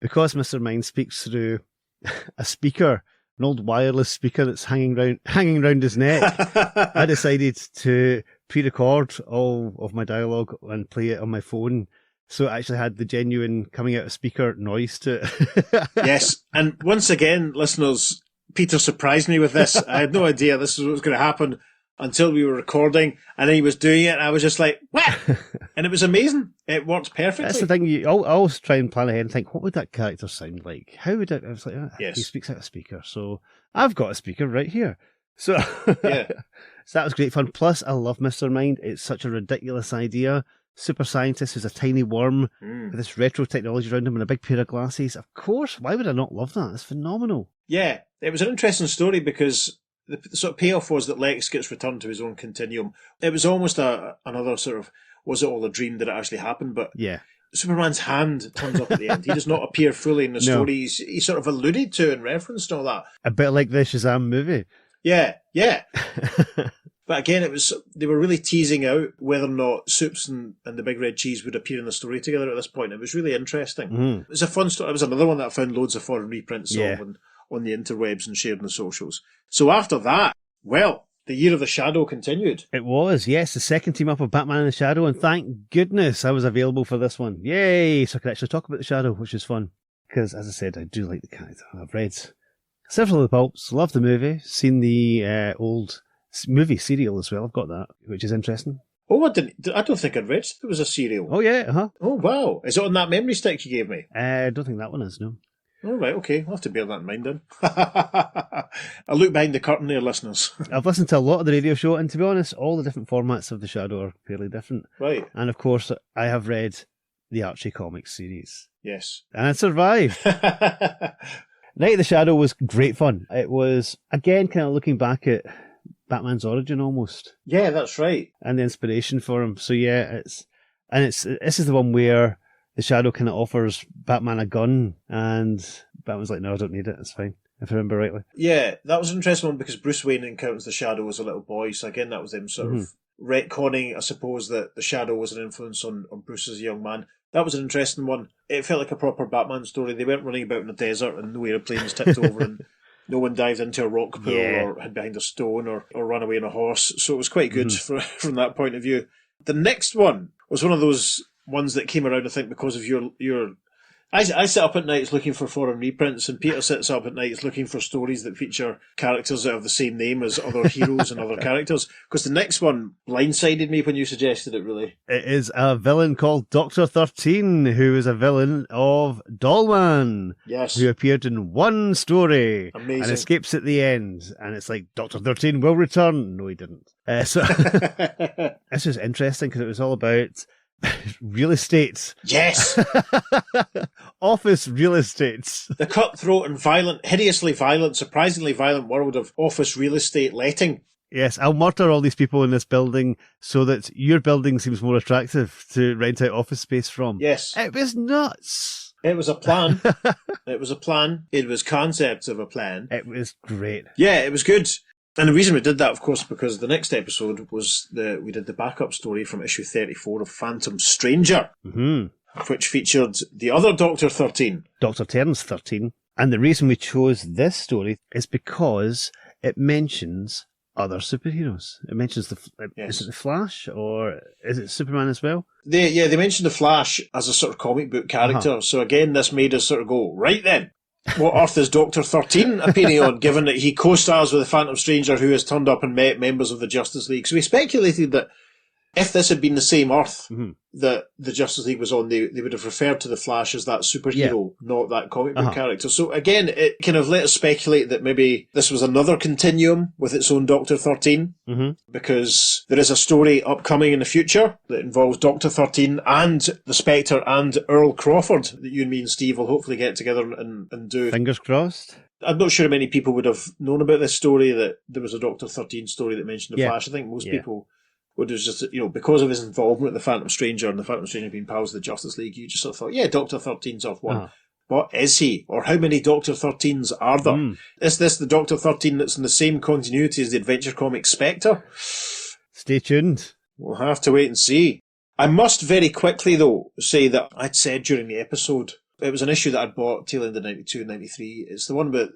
because Mr. Mind speaks through a speaker, an old wireless speaker that's hanging round his neck, I decided to pre-record all of my dialogue and play it on my phone. So it actually had the genuine coming out of speaker noise to it. Yes. And once again, listeners, Peter surprised me with this. I had no idea this was what was going to happen until we were recording, and then he was doing it, and I was just like, what? And it was amazing. It worked perfectly. That's the thing. I always try and plan ahead and think, what would that character sound like? How would it? I was like, he speaks out of speaker, so I've got a speaker right here. So, so that was great fun. Plus, I love Mr. Mind. It's such a ridiculous idea. Super scientist who's a tiny worm with this retro technology around him and a big pair of glasses. Of course, why would I not love that? It's phenomenal. Yeah, it was an interesting story because the sort of payoff was that Lex gets returned to his own continuum. It was almost another sort of, was it all a dream? Did it actually happen? But Superman's hand turns up at the end. He does not appear fully in the story. He's sort of alluded to and referenced and all that. A bit like the Shazam movie. Yeah. But again, they were really teasing out whether or not Soups and the Big Red Cheese would appear in the story together at this point. It was really interesting. It was a fun story. It was another one that I found loads of foreign reprints of on the interwebs and shared on the socials. So after that, well, the Year of the Shadow continued. It was, yes, the second team up of Batman and the Shadow, and thank goodness I was available for this one. Yay! So I could actually talk about the Shadow, which is fun. Because, as I said, I do like the character. I've read several of the pulps, loved the movie, seen the old movie serial as well. I've got that, which is interesting. Oh, I don't think I'd read there was a serial. Oh, yeah, Oh, wow. Is it on that memory stick you gave me? I don't think that one is, no. Oh, right, okay. I'll have to bear that in mind then. I'll look behind the curtain there, listeners. I've listened to a lot of the radio show, and to be honest, all the different formats of The Shadow are fairly different. Right. And of course, I have read the ATLASComics series. Yes. And I survived. Night of the Shadow was great fun. It was, again, kind of looking back at Batman's origin almost. Yeah, that's right. And the inspiration for him. So yeah, this is the one where the Shadow kind of offers Batman a gun, and Batman's like, no, I don't need it, it's fine, if I remember rightly. Yeah, that was an interesting one because Bruce Wayne encounters the Shadow as a little boy, so again, that was them sort of retconning, I suppose, that the Shadow was an influence on Bruce as a young man. That was an interesting one. It felt like a proper Batman story. They weren't running about in the desert and no airplanes tipped over and no one dived into a rock pool or hid behind a stone or ran away on a horse. So it was quite good from that point of view. The next one was one of those ones that came around, I think, because of your I sit up at nights looking for foreign reprints, and Peter sits up at nights looking for stories that feature characters that have the same name as other heroes and other characters. Because the next one blindsided me when you suggested it, really. It is a villain called Dr. 13, who is a villain of Dollman. Yes. Who appeared in one story. Amazing. And escapes at the end. And it's like, Dr. 13 will return. No, he didn't. So this was interesting because it was all about real estate. Yes. Office real estate. The cutthroat and violent, hideously violent, surprisingly violent world of office real estate letting. Yes, I'll murder all these people in this building so that your building seems more attractive to rent out office space from. Yes. It was nuts. It was a plan. It was a plan. It was concepts of a plan. It was great. Yeah, it was good. And the reason we did that, of course, because the next episode was we did the backup story from issue 34 of Phantom Stranger, which featured the other Dr. 13. Dr. Terrence 13. And the reason we chose this story is because it mentions other superheroes. It mentions is it the Flash or is it Superman as well? They mentioned the Flash as a sort of comic book character. So again, this made us sort of go, right then. What earth is Dr. 13 appearing on, given that he co-stars with the Phantom Stranger who has turned up and met members of the Justice League? So we speculated that if this had been the same Earth that the Justice League was on, they would have referred to the Flash as that superhero, not that comic book character. So again, it kind of let us speculate that maybe this was another continuum with its own Dr. 13, because there is a story upcoming in the future that involves Dr. 13 and the Spectre and Earl Crawford that you and me and Steve will hopefully get together and do. Fingers crossed. I'm not sure many people would have known about this story, that there was a Dr. 13 story that mentioned the Flash. I think most people would have just, because of his involvement with the Phantom Stranger and the Phantom Stranger being pals of the Justice League, you just sort of thought, yeah, Dr. 13's off one. What is he? Or how many Dr. 13s are there? Is this the Dr. 13 that's in the same continuity as the Adventure Comics Spectre? Stay tuned. We'll have to wait and see. I must very quickly, though, say that I'd said during the episode, it was an issue that I'd bought tail end of 92 and 93. It's the one about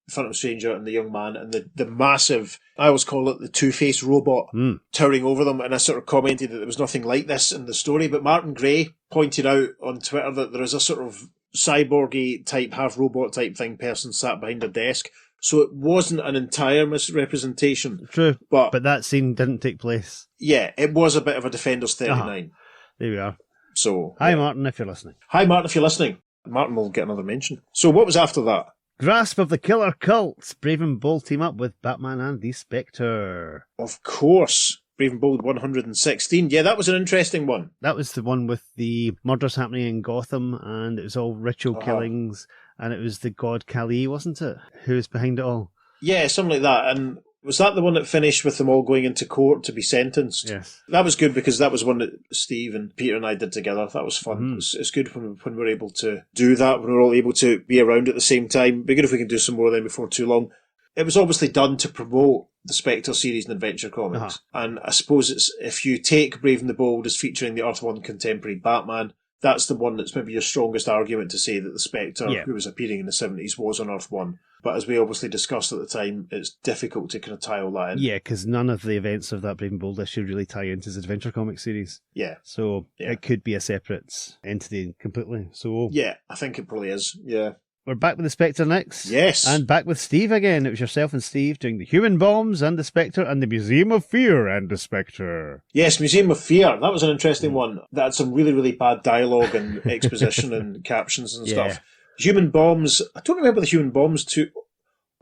Phantom Stranger and the young man and the massive, I always call it the Two-Face robot towering over them, and I sort of commented that there was nothing like this in the story, but Martin Gray pointed out on Twitter that there is a sort of cyborgy type, half robot type thing person sat behind a desk, so it wasn't an entire misrepresentation. True, but that scene didn't take place. Yeah, it was a bit of a Defenders 39. There we are. So, hi Martin, if you're listening. Hi Martin, if you're listening. Martin will get another mention. So what was after that? Grasp of the Killer Cult. Brave and Bold team up with Batman and the Spectre. Of course. Brave and Bold 116. Yeah, that was an interesting one. That was the one with the murders happening in Gotham, and it was all ritual killings, and it was the god Kali, wasn't it? Who was behind it all? Yeah, something like that. And was that the one that finished with them all going into court to be sentenced? Yes. That was good because that was one that Steve and Peter and I did together. That was fun. It's good when we're able to do that, when we're all able to be around at the same time. It'd be good if we can do some more of them before too long. It was obviously done to promote the Spectre series in Adventure Comics. And I suppose it's, if you take Brave and the Bold as featuring the Earth 1 contemporary Batman, that's the one that's maybe your strongest argument to say that the Spectre, who was appearing in the 70s, was on Earth 1. But as we obviously discussed at the time, it's difficult to kind of tie all that in. Yeah, because none of the events of that Brave and Bold issue really tie into the Adventure Comics series. Yeah. So it could be a separate entity completely. So yeah, I think it probably is. Yeah. We're back with the Spectre next. Yes. And back with Steve again. It was yourself and Steve doing the Human Bombs and the Spectre and the Museum of Fear and the Spectre. Yes, Museum of Fear. That was an interesting one. That had some really, really bad dialogue and exposition and captions and stuff. Human Bombs. I don't remember the Human Bombs too.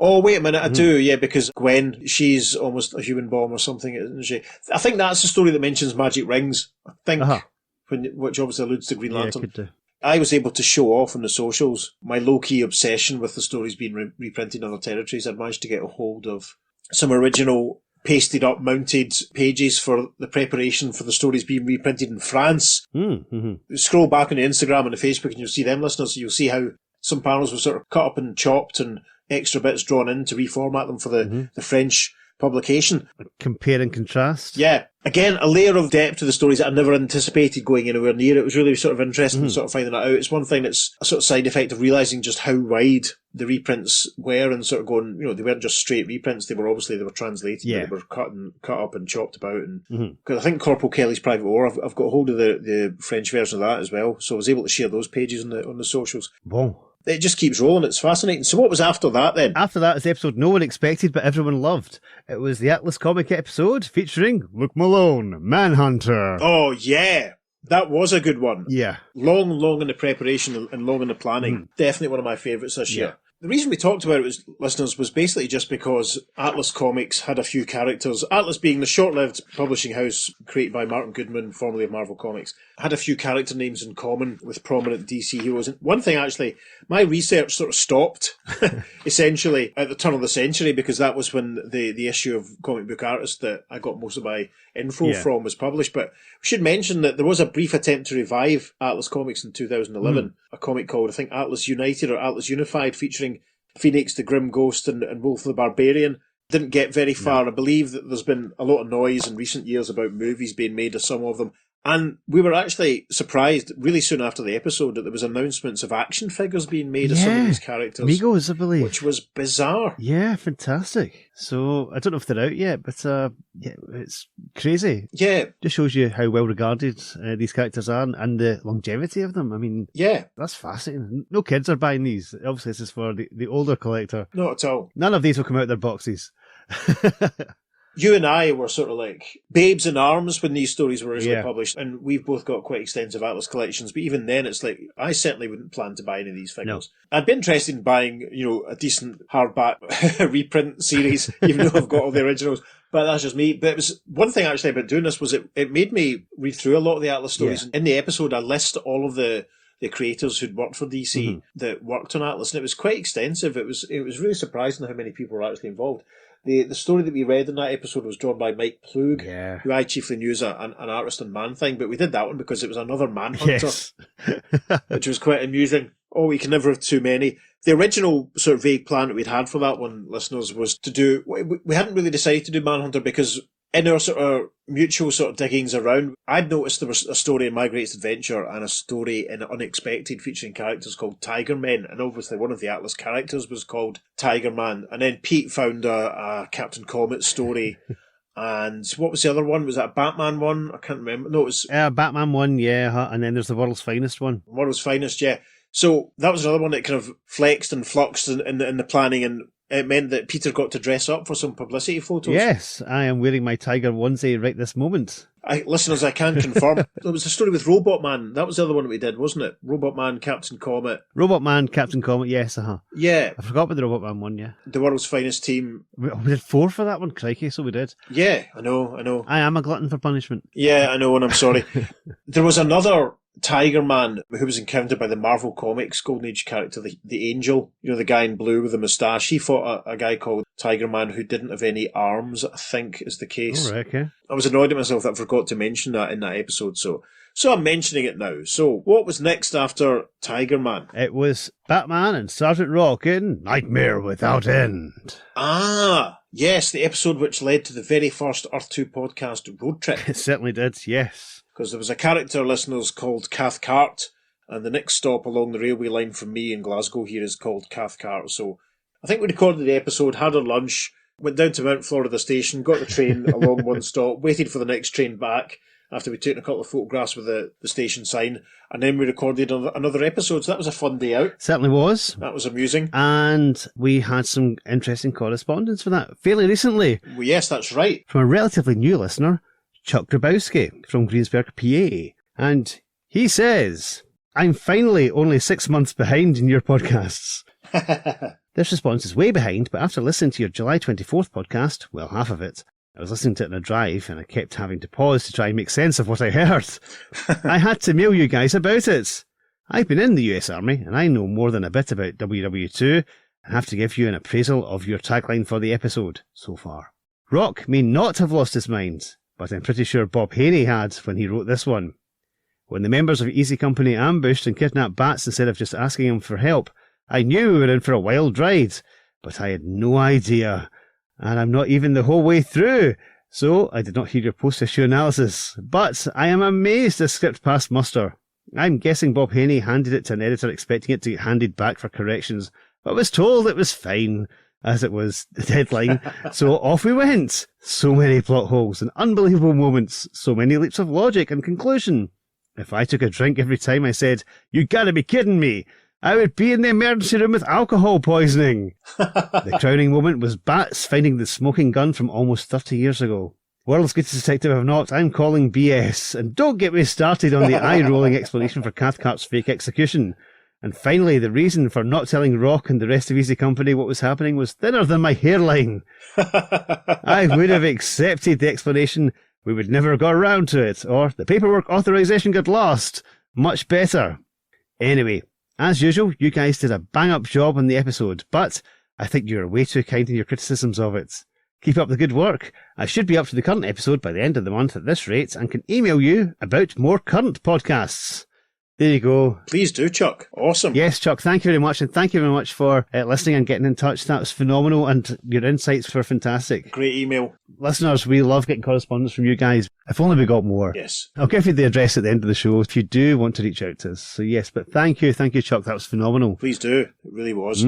Oh, wait a minute, I do, yeah, because Gwen, she's almost a human bomb or something, isn't she? I think that's the story that mentions magic rings, I think, which obviously alludes to Green Lantern. Could do. I was able to show off on the socials my low-key obsession with the stories being reprinted in other territories. I'd managed to get a hold of some original pasted up mounted pages for the preparation for the stories being reprinted in France. Scroll back on the Instagram and the Facebook and you'll see them, listeners. You'll see how some panels were sort of cut up and chopped and extra bits drawn in to reformat them for the French publication. Compare and contrast. Yeah. Again, a layer of depth to the stories that I never anticipated going anywhere near. It was really sort of interesting sort of finding that out. It's one thing that's a sort of side effect of realising just how wide the reprints were and sort of going, they weren't just straight reprints. They were translated. Yeah. They were cut up and chopped about. And because I think Corporal Kelly's Private War, I've got hold of the French version of that as well. So I was able to share those pages on the socials. Bon. It just keeps rolling. It's fascinating. So what was after that then? After that is the episode no one expected but everyone loved. It was the Atlas comic episode featuring Luke Malone, Manhunter. Oh, yeah. That was a good one. Yeah. Long in the preparation and long in the planning. Definitely one of my favourites this year. The reason we talked about it, listeners, was basically just because Atlas Comics had a few characters. Atlas being the short-lived publishing house created by Martin Goodman, formerly of Marvel Comics, had a few character names in common with prominent DC heroes. And one thing, actually, my research sort of stopped, essentially, at the turn of the century, because that was when the issue of Comic Book Artist that I got most of my info from was published. But we should mention that there was a brief attempt to revive Atlas Comics in 2011, a comic called, I think, Atlas United or Atlas Unified, featuring Phoenix, the Grim Ghost, and Wolf the Barbarian. Didn't get very far. I believe that there's been a lot of noise in recent years about movies being made of some of them. And we were actually surprised really soon after the episode that there was announcements of action figures being made of some of these characters. Migos, I believe. Which was bizarre. Yeah, fantastic. So, I don't know if they're out yet, but it's crazy. Yeah. Just shows you how well regarded these characters are and the longevity of them. I mean, that's fascinating. No kids are buying these. Obviously, this is for the older collector. Not at all. None of these will come out of their boxes. You and I were sort of like babes in arms when these stories were originally published, and we've both got quite extensive Atlas collections, but even then it's like, I certainly wouldn't plan to buy any of these figures. No. I'd be interested in buying, a decent hardback reprint series, even though I've got all the originals, but that's just me. But it was one thing actually about doing this was it made me read through a lot of the Atlas stories. In the episode, I list all of the creators who'd worked for DC that worked on Atlas, and it was quite extensive. It was really surprising how many people were actually involved. The story that we read in that episode was drawn by Mike Plug, who I chiefly knew as an artist on Man-Thing, but we did that one because it was another Manhunter, which was quite amusing. Oh, we can never have too many. The original sort of vague plan that we'd had for that one, listeners, was to do... We hadn't really decided to do Manhunter because in our sort of mutual sort of diggings around, I'd noticed there was a story in My Greatest Adventure and a story in Unexpected featuring characters called Tiger Men, and obviously one of the Atlas characters was called Tiger Man. And then Pete found a Captain Comet story. And what was the other one? Was that a Batman one? I can't remember. No, it was... Batman one, and then there's the World's Finest one. World's Finest, yeah. So that was another one that kind of flexed and fluxed in the planning, and it meant that Peter got to dress up for some publicity photos. Yes, I am wearing my tiger onesie right this moment. Listeners, I can confirm. There was a story with Robot Man. That was the other one that we did, wasn't it? Robot Man, Captain Comet. Robot Man, Captain Comet, yes, Yeah. I forgot about the Robot Man one, yeah. The World's Finest Team. We did 4 for that one, crikey, so we did. Yeah, I know. I am a glutton for punishment. Yeah, I know, and I'm sorry. There was another Tiger Man who was encountered by the Marvel Comics Golden Age character, the Angel, the guy in blue with the moustache. He fought a guy called Tiger Man who didn't have any arms, I think is the case. All right, okay. I was annoyed at myself that I forgot to mention that in that episode, so I'm mentioning it now. So what was next after Tiger Man? It was Batman and Sergeant Rock in Nightmare Without End. Ah, yes, the episode which led to the very first Earth 2 podcast road trip. It certainly did, yes. Because there was a character, listeners, called Cathcart, and the next stop along the railway line from me in Glasgow here is called Cathcart. So I think we recorded the episode, had our lunch, went down to Mount Florida Station, got the train along one stop, waited for the next train back after we'd taken a couple of photographs with the station sign, and then we recorded another episode. So that was a fun day out. Certainly was. That was amusing. And we had some interesting correspondence for that fairly recently. Well, yes, that's right. From a relatively new listener, Chuck Grabowski from Greensburg, PA. And he says, I'm finally only 6 months behind in your podcasts. This response is way behind, but after listening to your July 24th podcast, well, half of it, I was listening to it in a drive and I kept having to pause to try and make sense of what I heard. I had to mail you guys about it. I've been in the US Army and I know more than a bit about WW2 and have to give you an appraisal of your tagline for the episode so far. Rock may not have lost his mind, but I'm pretty sure Bob Haney had when he wrote this one. When the members of Easy Company ambushed and kidnapped Bats instead of just asking him for help, I knew we were in for a wild ride, but I had no idea. And I'm not even the whole way through, so I did not hear your post-issue analysis. But I am amazed this script passed muster. I'm guessing Bob Haney handed it to an editor expecting it to get handed back for corrections, but was told it was fine, as it was the deadline. So off we went. So many plot holes and unbelievable moments, so many leaps of logic and conclusion. If I took a drink every time I said, "You gotta be kidding me," I would be in the emergency room with alcohol poisoning. The crowning moment was Bats finding the smoking gun from almost 30 years ago. World's Greatest Detective I've not, I'm calling BS. And don't get me started on the eye-rolling explanation for Cathcart's fake execution. And finally, the reason for not telling Rock and the rest of Easy Company what was happening was thinner than my hairline. I would have accepted the explanation. We would never got around to it, or the paperwork authorization got lost. Much better. Anyway, as usual, you guys did a bang-up job on the episode, but I think you are way too kind in your criticisms of it. Keep up the good work. I should be up to the current episode by the end of the month at this rate and can email you about more current podcasts. There you go. Please do, Chuck. Awesome. Yes, Chuck, thank you very much. And thank you very much for listening and getting in touch. That was phenomenal. And your insights were fantastic. Great email. Listeners, we love getting correspondence from you guys. If only we got more. Yes. I'll give you the address at the end of the show if you do want to reach out to us. So yes, but thank you, Chuck. That was phenomenal. Please do. It really was.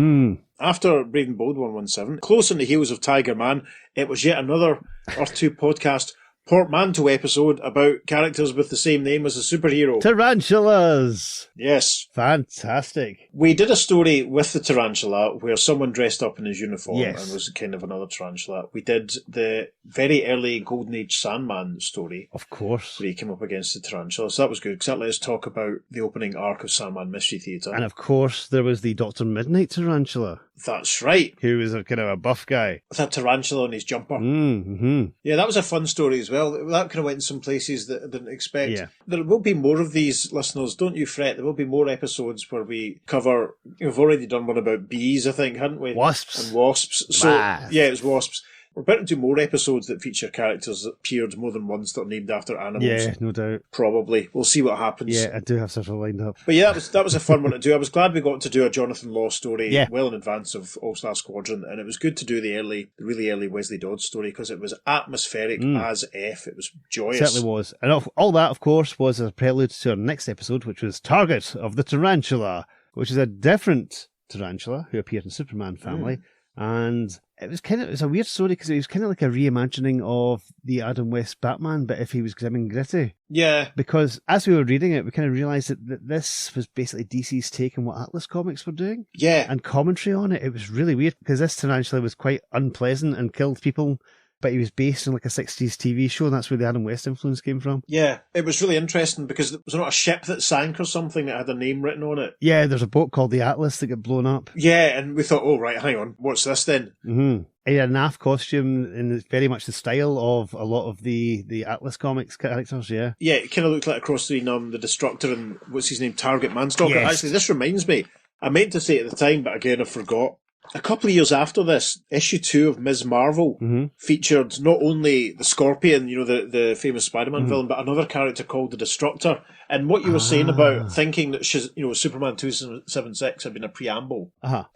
After Brave and Bold 117, close on the heels of Tiger Man, it was yet another Earth 2 podcast portmanteau episode about characters with the same name as a superhero. Tarantulas! Yes. Fantastic. We did a story with the tarantula where someone dressed up in his uniform Yes. and was kind of another tarantula. We did the very early Golden Age Sandman story. Of course. Where he came up against the tarantula. So that was good, because that let us talk about the opening arc of Sandman Mystery Theatre. And of course, there was the Dr. Midnight tarantula. That's right. Who was a kind of a buff guy. With a tarantula on his jumper. Mm-hmm. Yeah, that was a fun story as well. That kind of went in some places that I didn't expect. Yeah. There will be more of these, listeners. Don't you fret. There will be more episodes where we cover... We've already done one about bees, I think, hadn't we? Wasps. And wasps. So, Wasps. yeah, it was wasps. We're about to do more episodes that feature characters that appeared more than once that are named after animals. Yeah, no doubt. Probably. We'll see what happens. Yeah, I do have several lined up. But yeah, that was a fun one to do. I was glad we got to do a Jonathan Law story well in advance of All-Star Squadron, and it was good to do the really early Wesley Dodds story because it was atmospheric as F. It was joyous. It certainly was. And all that, of course, was a prelude to our next episode, which was Target of the Tarantula, which is a different tarantula who appeared in Superman family. And it was a weird story because it was kind of like a reimagining of the Adam West Batman, but if he was grim and gritty. Yeah. Because as we were reading it, we kind of realised that this was basically DC's take on what ATLASComics were doing. Yeah. And commentary on it. It was really weird because this tarantula was quite unpleasant and killed people, but he was based on like a 60s TV show, and that's where the Adam West influence came from. Yeah. It was really interesting because there was not a ship that sank or something that had a name written on it. Yeah, there's a boat called the Atlas that got blown up. Yeah, and we thought, oh, right, hang on, what's this then? Mm-hmm. He had an AF costume in very much the style of a lot of the ATLASComics characters, yeah. Yeah, it kind of looked like a cross between the Destructor and, what's his name, Target Manstalker. Yes. Actually, this reminds me, I meant to say it at the time, but again, I forgot. A couple of years after this, issue 2 of Ms. Marvel featured not only the Scorpion, the famous Spider-Man villain, but another character called the Destructor. And what you were saying about thinking that Superman 276 had been a preamble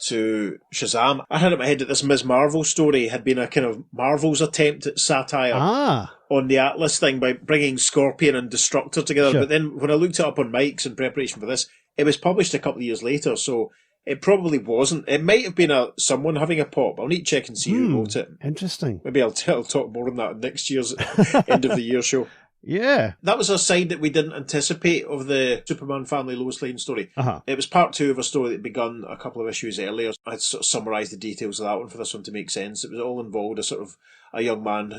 to Shazam, I had in my head that this Ms. Marvel story had been a kind of Marvel's attempt at satire on the Atlas thing by bringing Scorpion and Destructor together. Sure. But then when I looked it up on Mike's in preparation for this, it was published a couple of years later, so it probably wasn't. It might have been someone having a pop. I'll need to check and see who wrote it. Interesting. Maybe I'll talk more on that in next year's end of the year show. Yeah. That was a side that we didn't anticipate of the Superman family Lois Lane story. It was part 2 of a story that had begun a couple of issues earlier. I had sort of summarised the details of that one for this one to make sense. It was all involved a young man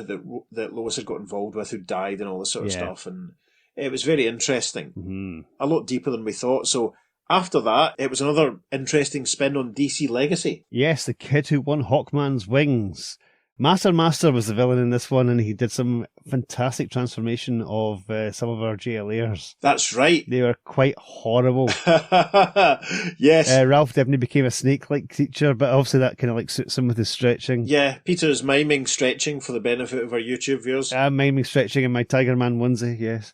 that Lois had got involved with who died and all this sort of stuff. And It was very interesting. A lot deeper than we thought. So after that, it was another interesting spin on DC Legacy. Yes, the kid who won Hawkman's wings. Master was the villain in this one, and he did some fantastic transformation of some of our JLAers. That's right. They were quite horrible. Yes. Ralph Dibny became a snake-like creature, but obviously that kind of like suits him with his stretching. Yeah, Peter's miming stretching for the benefit of our YouTube viewers. I'm miming stretching in my Tiger Man onesie, yes.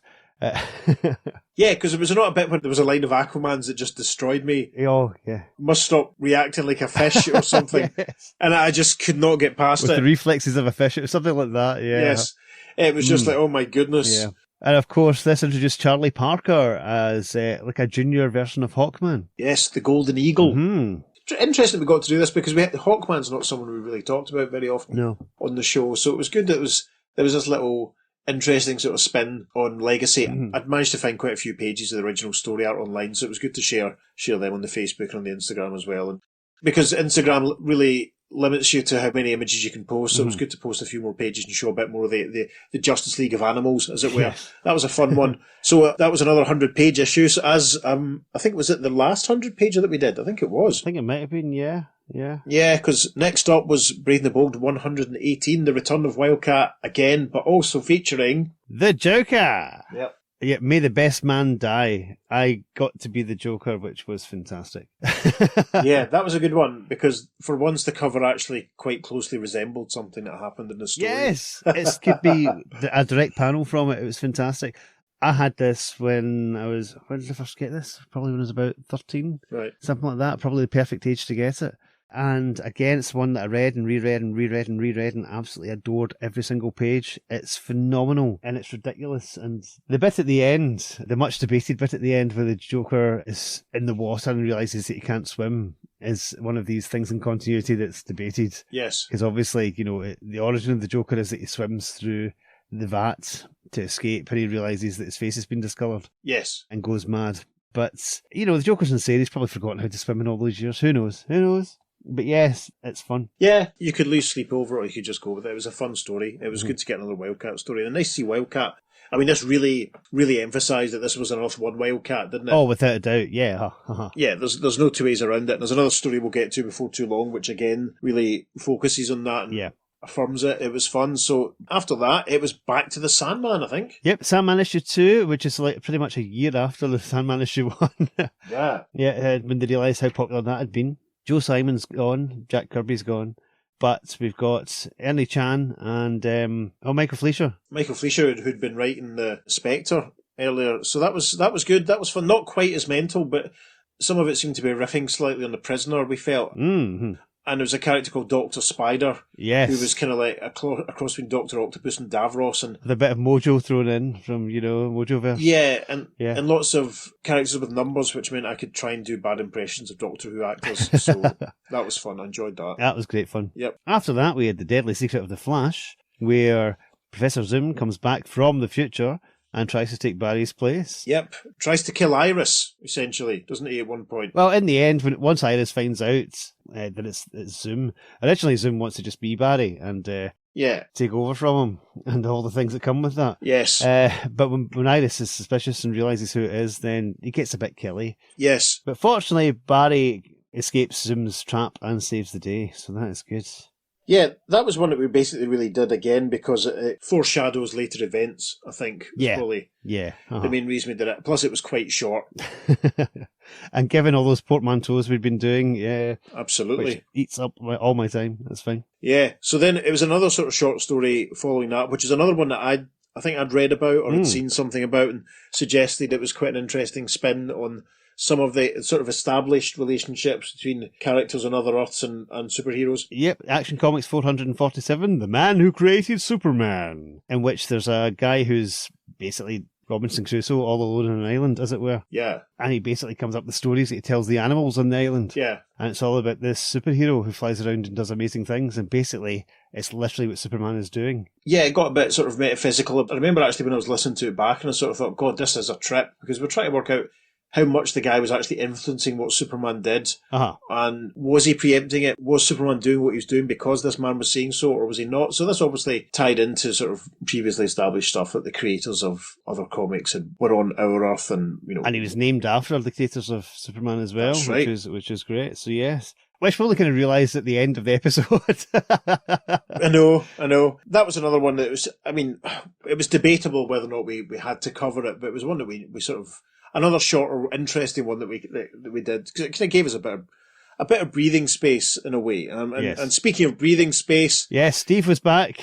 Yeah, because it was not a bit where there was a line of Aquamans that just destroyed me. Oh, yeah. Must stop reacting like a fish or something. Yes. And I just could not get past With it. the reflexes of a fish, or something like that, yeah. Yes. It was just like, oh my goodness. Yeah. And of course, this introduced Charlie Parker as like a junior version of Hawkman. Yes, the Golden Eagle. Mm-hmm. Interesting we got to do this because Hawkman's not someone we really talked about very often on the show. So it was good that there was this little interesting sort of spin on Legacy. I'd managed to find quite a few pages of the original story art online, so it was good to share them on the Facebook and on the Instagram as well. And because Instagram really limits you to how many images you can post, so it was good to post a few more pages and show a bit more of the Justice League of Animals, as it were. Yes. That was a fun one. So that was another 100-page issue. So as I think, was it the last 100-pager that we did? I think it was. I think it might have been, yeah. Yeah, because next up was Brave and the Bold 118, The Return of Wildcat again, but also featuring The Joker! Yep. Yeah, May the Best Man Die. I got to be the Joker, which was fantastic. Yeah, that was a good one, because for once the cover actually quite closely resembled something that happened in the story. Yes! It could be a direct panel from it. It was fantastic. I had this when did I first get this? Probably when I was about 13. Right. Something like that. Probably the perfect age to get it. And again, it's one that I read and reread and absolutely adored every single page. It's phenomenal and it's ridiculous. And the bit at the end, the much debated bit at the end where the Joker is in the water and realises that he can't swim, is one of these things in continuity that's debated. Yes. Because obviously, the origin of the Joker is that he swims through the vat to escape and he realises that his face has been discoloured. Yes. And goes mad. But, the Joker's insane. He's probably forgotten how to swim in all those years. Who knows? But yes, it's fun. Yeah, you could lose sleep over it or you could just go with it. It was a fun story. It was good to get another Wildcat story. And nice to see Wildcat. I mean, this really, really emphasised that this was an Earth 1 Wildcat, didn't it? Oh, without a doubt, yeah. Yeah, there's no two ways around it. And there's another story we'll get to before too long, which again really focuses on that and affirms it. It was fun. So after that, it was back to the Sandman, I think. Yep, Sandman issue 2, which is like pretty much a year after the Sandman issue 1. Yeah. Yeah, when they realised how popular that had been. Joe Simon's gone, Jack Kirby's gone, but we've got Ernie Chan and Michael Fleischer. Michael Fleischer, who'd been writing the Spectre earlier, so that was good. That was fun. Not quite as mental, but some of it seemed to be riffing slightly on the Prisoner. We felt. Mm-hmm. And there was a character called Dr. Spider. Yes. Who was kind of like a cross between Dr. Octopus and Davros. And with a bit of Mojo thrown in from, Mojoverse. Yeah, and lots of characters with numbers, which meant I could try and do bad impressions of Doctor Who actors. So that was fun. I enjoyed that. That was great fun. Yep. After that, we had The Deadly Secret of the Flash, where Professor Zoom comes back from the future and tries to take Barry's place. Yep. Tries to kill Iris, essentially, doesn't he, at one point? Well, in the end, once Iris finds out that it's Zoom, originally Zoom wants to just be Barry and take over from him and all the things that come with that. Yes. But when Iris is suspicious and realises who it is, then he gets a bit killy. Yes. But fortunately, Barry escapes Zoom's trap and saves the day, so that is good. Yeah, that was one that we basically really did again because it foreshadows later events, I think. Yeah. Probably the main reason we did it. Plus, it was quite short. And given all those portmanteaus we'd been doing, yeah. Absolutely. Which eats up all my time. That's fine. Yeah. So then it was another sort of short story following that, which is another one that I think I'd read about or had seen something about and suggested it was quite an interesting spin on some of the sort of established relationships between characters on other Earths and superheroes. Yep, Action Comics 447, The Man Who Created Superman, in which there's a guy who's basically Robinson Crusoe all alone on an island, as it were. Yeah. And he basically comes up with stories that he tells the animals on the island. Yeah. And it's all about this superhero who flies around and does amazing things, and basically it's literally what Superman is doing. Yeah, it got a bit sort of metaphysical. I remember actually when I was listening to it back and I sort of thought, God, this is a trip, because we're trying to work out how much the guy was actually influencing what Superman did. Uh-huh. And was he preempting it? Was Superman doing what he was doing because this man was saying so, or was he not? So this obviously tied into sort of previously established stuff that the creators of other comics were on our Earth, and and he was named after the creators of Superman as well, That's right. which is great. So yes. Which we only kind of realised at the end of the episode. I know. That was another one that was, I mean, it was debatable whether or not we had to cover it, but it was one that we sort of, another shorter, interesting one that we did, because it kind of gave us a bit of breathing space in a way. Yes. And speaking of breathing space, Yes, Steve was back.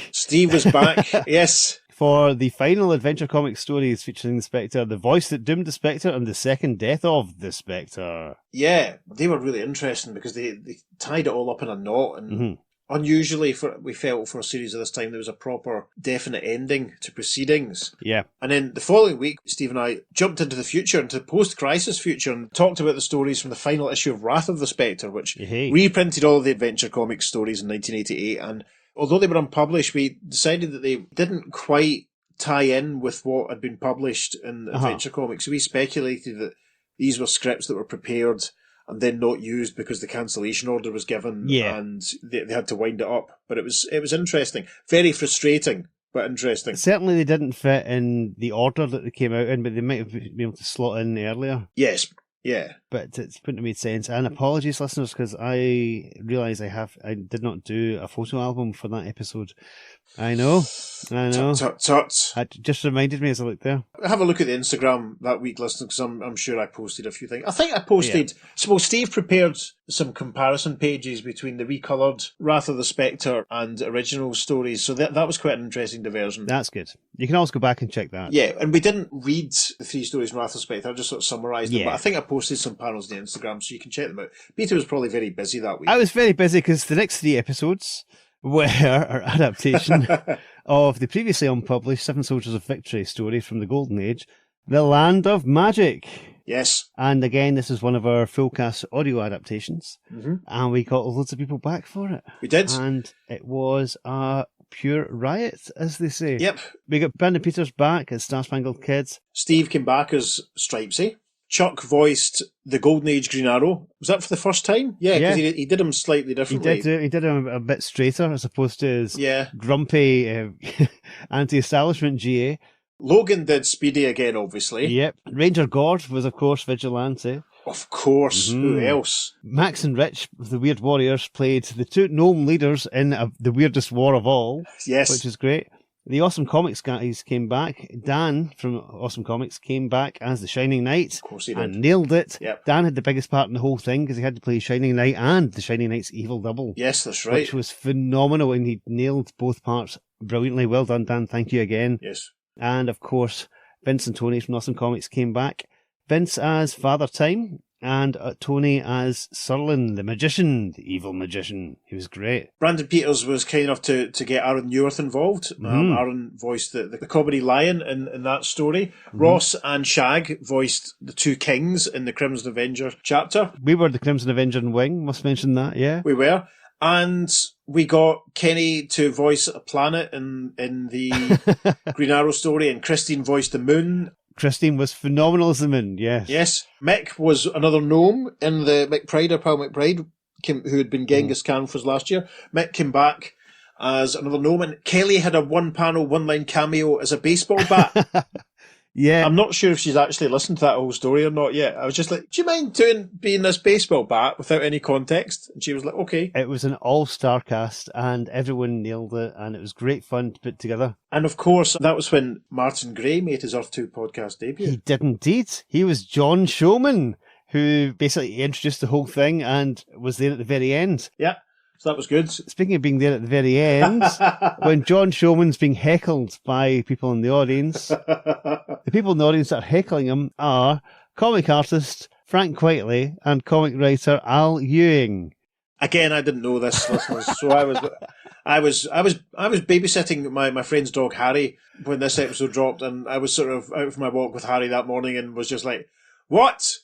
Yes. For the final Adventure Comics stories featuring the Spectre, the voice that doomed the Spectre, and the second death of the Spectre. Yeah, they were really interesting because they tied it all up in a knot, and unusually we felt for a series of this time there was a proper definite ending to proceedings. Yeah. And then the following week, Steve and I jumped into the future, into post-crisis future, and talked about the stories from the final issue of Wrath of the Spectre, which reprinted all of the Adventure Comics stories in 1988, and although they were unpublished, we decided that they didn't quite tie in with what had been published in Adventure Comics. So we speculated that these were scripts that were prepared and then not used because the cancellation order was given, and they had to wind it up. But it was interesting. Very frustrating, but interesting. Certainly they didn't fit in the order that they came out in, but they might have been able to slot in earlier. Yes. Yeah. But it wouldn't have made sense. And apologies, listeners, because I realise I did not do a photo album for that episode. I know. Tut. It just reminded me as I looked there. Have a look at the Instagram that week, listeners, because I'm sure I posted a few things. I think I posted... So Steve prepared some comparison pages between the recoloured Wrath of the Spectre and original stories, so that was quite an interesting diversion. That's good. You can always go back and check that. Yeah, and we didn't read the 3 stories from Wrath of the Spectre, I just sort of summarised them, but I think I posted some panels on the Instagram, so you can check them out. Peter was probably very busy that week. I was very busy because the next 3 episodes were our adaptation of the previously unpublished 7 Soldiers of Victory story from the Golden Age, The Land of Magic. Yes. And again, this is one of our full cast audio adaptations, and we got loads of people back for it. We did. And it was a pure riot, as they say. Yep. We got Brandon Peters back as Star Spangled Kid. Steve came back as Stripesy. Chuck voiced the Golden Age Green Arrow. Was that for the first time? Yeah, because he did him slightly differently. He did him a bit straighter as opposed to his grumpy anti-establishment GA. Logan did Speedy again, obviously. Yep. Ranger Gord was, of course, Vigilante. Of course. Who else? Max and Rich, the Weird Warriors, played the 2 gnome leaders in the weirdest war of all. Yes. Which is great. The Awesome Comics guys came back. Dan from Awesome Comics came back as the Shining Knight. Of course he did. And nailed it. Yep. Dan had the biggest part in the whole thing because he had to play Shining Knight and the Shining Knight's evil double. Yes, that's right. Which was phenomenal, and he nailed both parts brilliantly. Well done, Dan. Thank you again. Yes. And, of course, Vince and Tony from Awesome Comics came back. Vince as Father Time, and Tony as Surlin, the magician, the evil magician. He was great. Brandon Peters was kind enough to get Aaron Neworth involved. Aaron voiced the comedy lion in that story. Ross and Shag voiced the 2 kings in the Crimson Avenger chapter. We were the Crimson Avenger and Wing, must mention that, yeah. We were. And we got Kenny to voice a planet in the Green Arrow story, and Christine voiced the moon. Christine was phenomenal as the moon, yes. Yes. Mick was another gnome in the McBride, our pal McBride, who had been Genghis Khan for us last year. Mick came back as another gnome, and Kelly had a 1-panel, 1-line cameo as a baseball bat. Yeah. I'm not sure if she's actually listened to that whole story or not yet. I was just like, do you mind being this baseball bat without any context? And she was like, okay. It was an all-star cast, and everyone nailed it, and it was great fun to put together. And of course, that was when Martin Gray made his Earth 2 podcast debut. He did indeed. He was John Showman, who basically introduced the whole thing and was there at the very end. Yeah. So that was good. Speaking of being there at the very end, when John Showman's being heckled by people in the audience, the people in the audience that are heckling him are comic artist Frank Whiteley and comic writer Al Ewing. Again, I didn't know this, listeners. So I was babysitting my friend's dog Harry when this episode dropped, and I was sort of out for my walk with Harry that morning and was just like, what?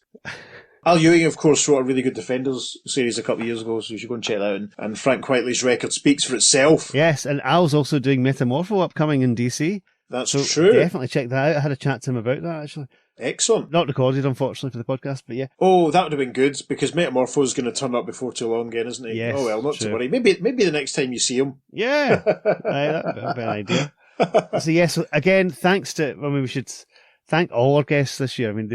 Al Ewing, of course, wrote a really good Defenders series a couple of years ago, so you should go and check that out. And Frank Whiteley's record speaks for itself. Yes, and Al's also doing Metamorpho upcoming in DC. That's so true. Definitely check that out. I had a chat to him about that, actually. Excellent. Not recorded, unfortunately, for the podcast, but yeah. Oh, that would have been good, because Metamorpho's going to turn up before too long again, isn't he? Yes, oh, well, not true. to worry. Maybe the next time you see him. Yeah. That'd be an idea. So, yes, again, thanks to, we should thank all our guests this year. I mean,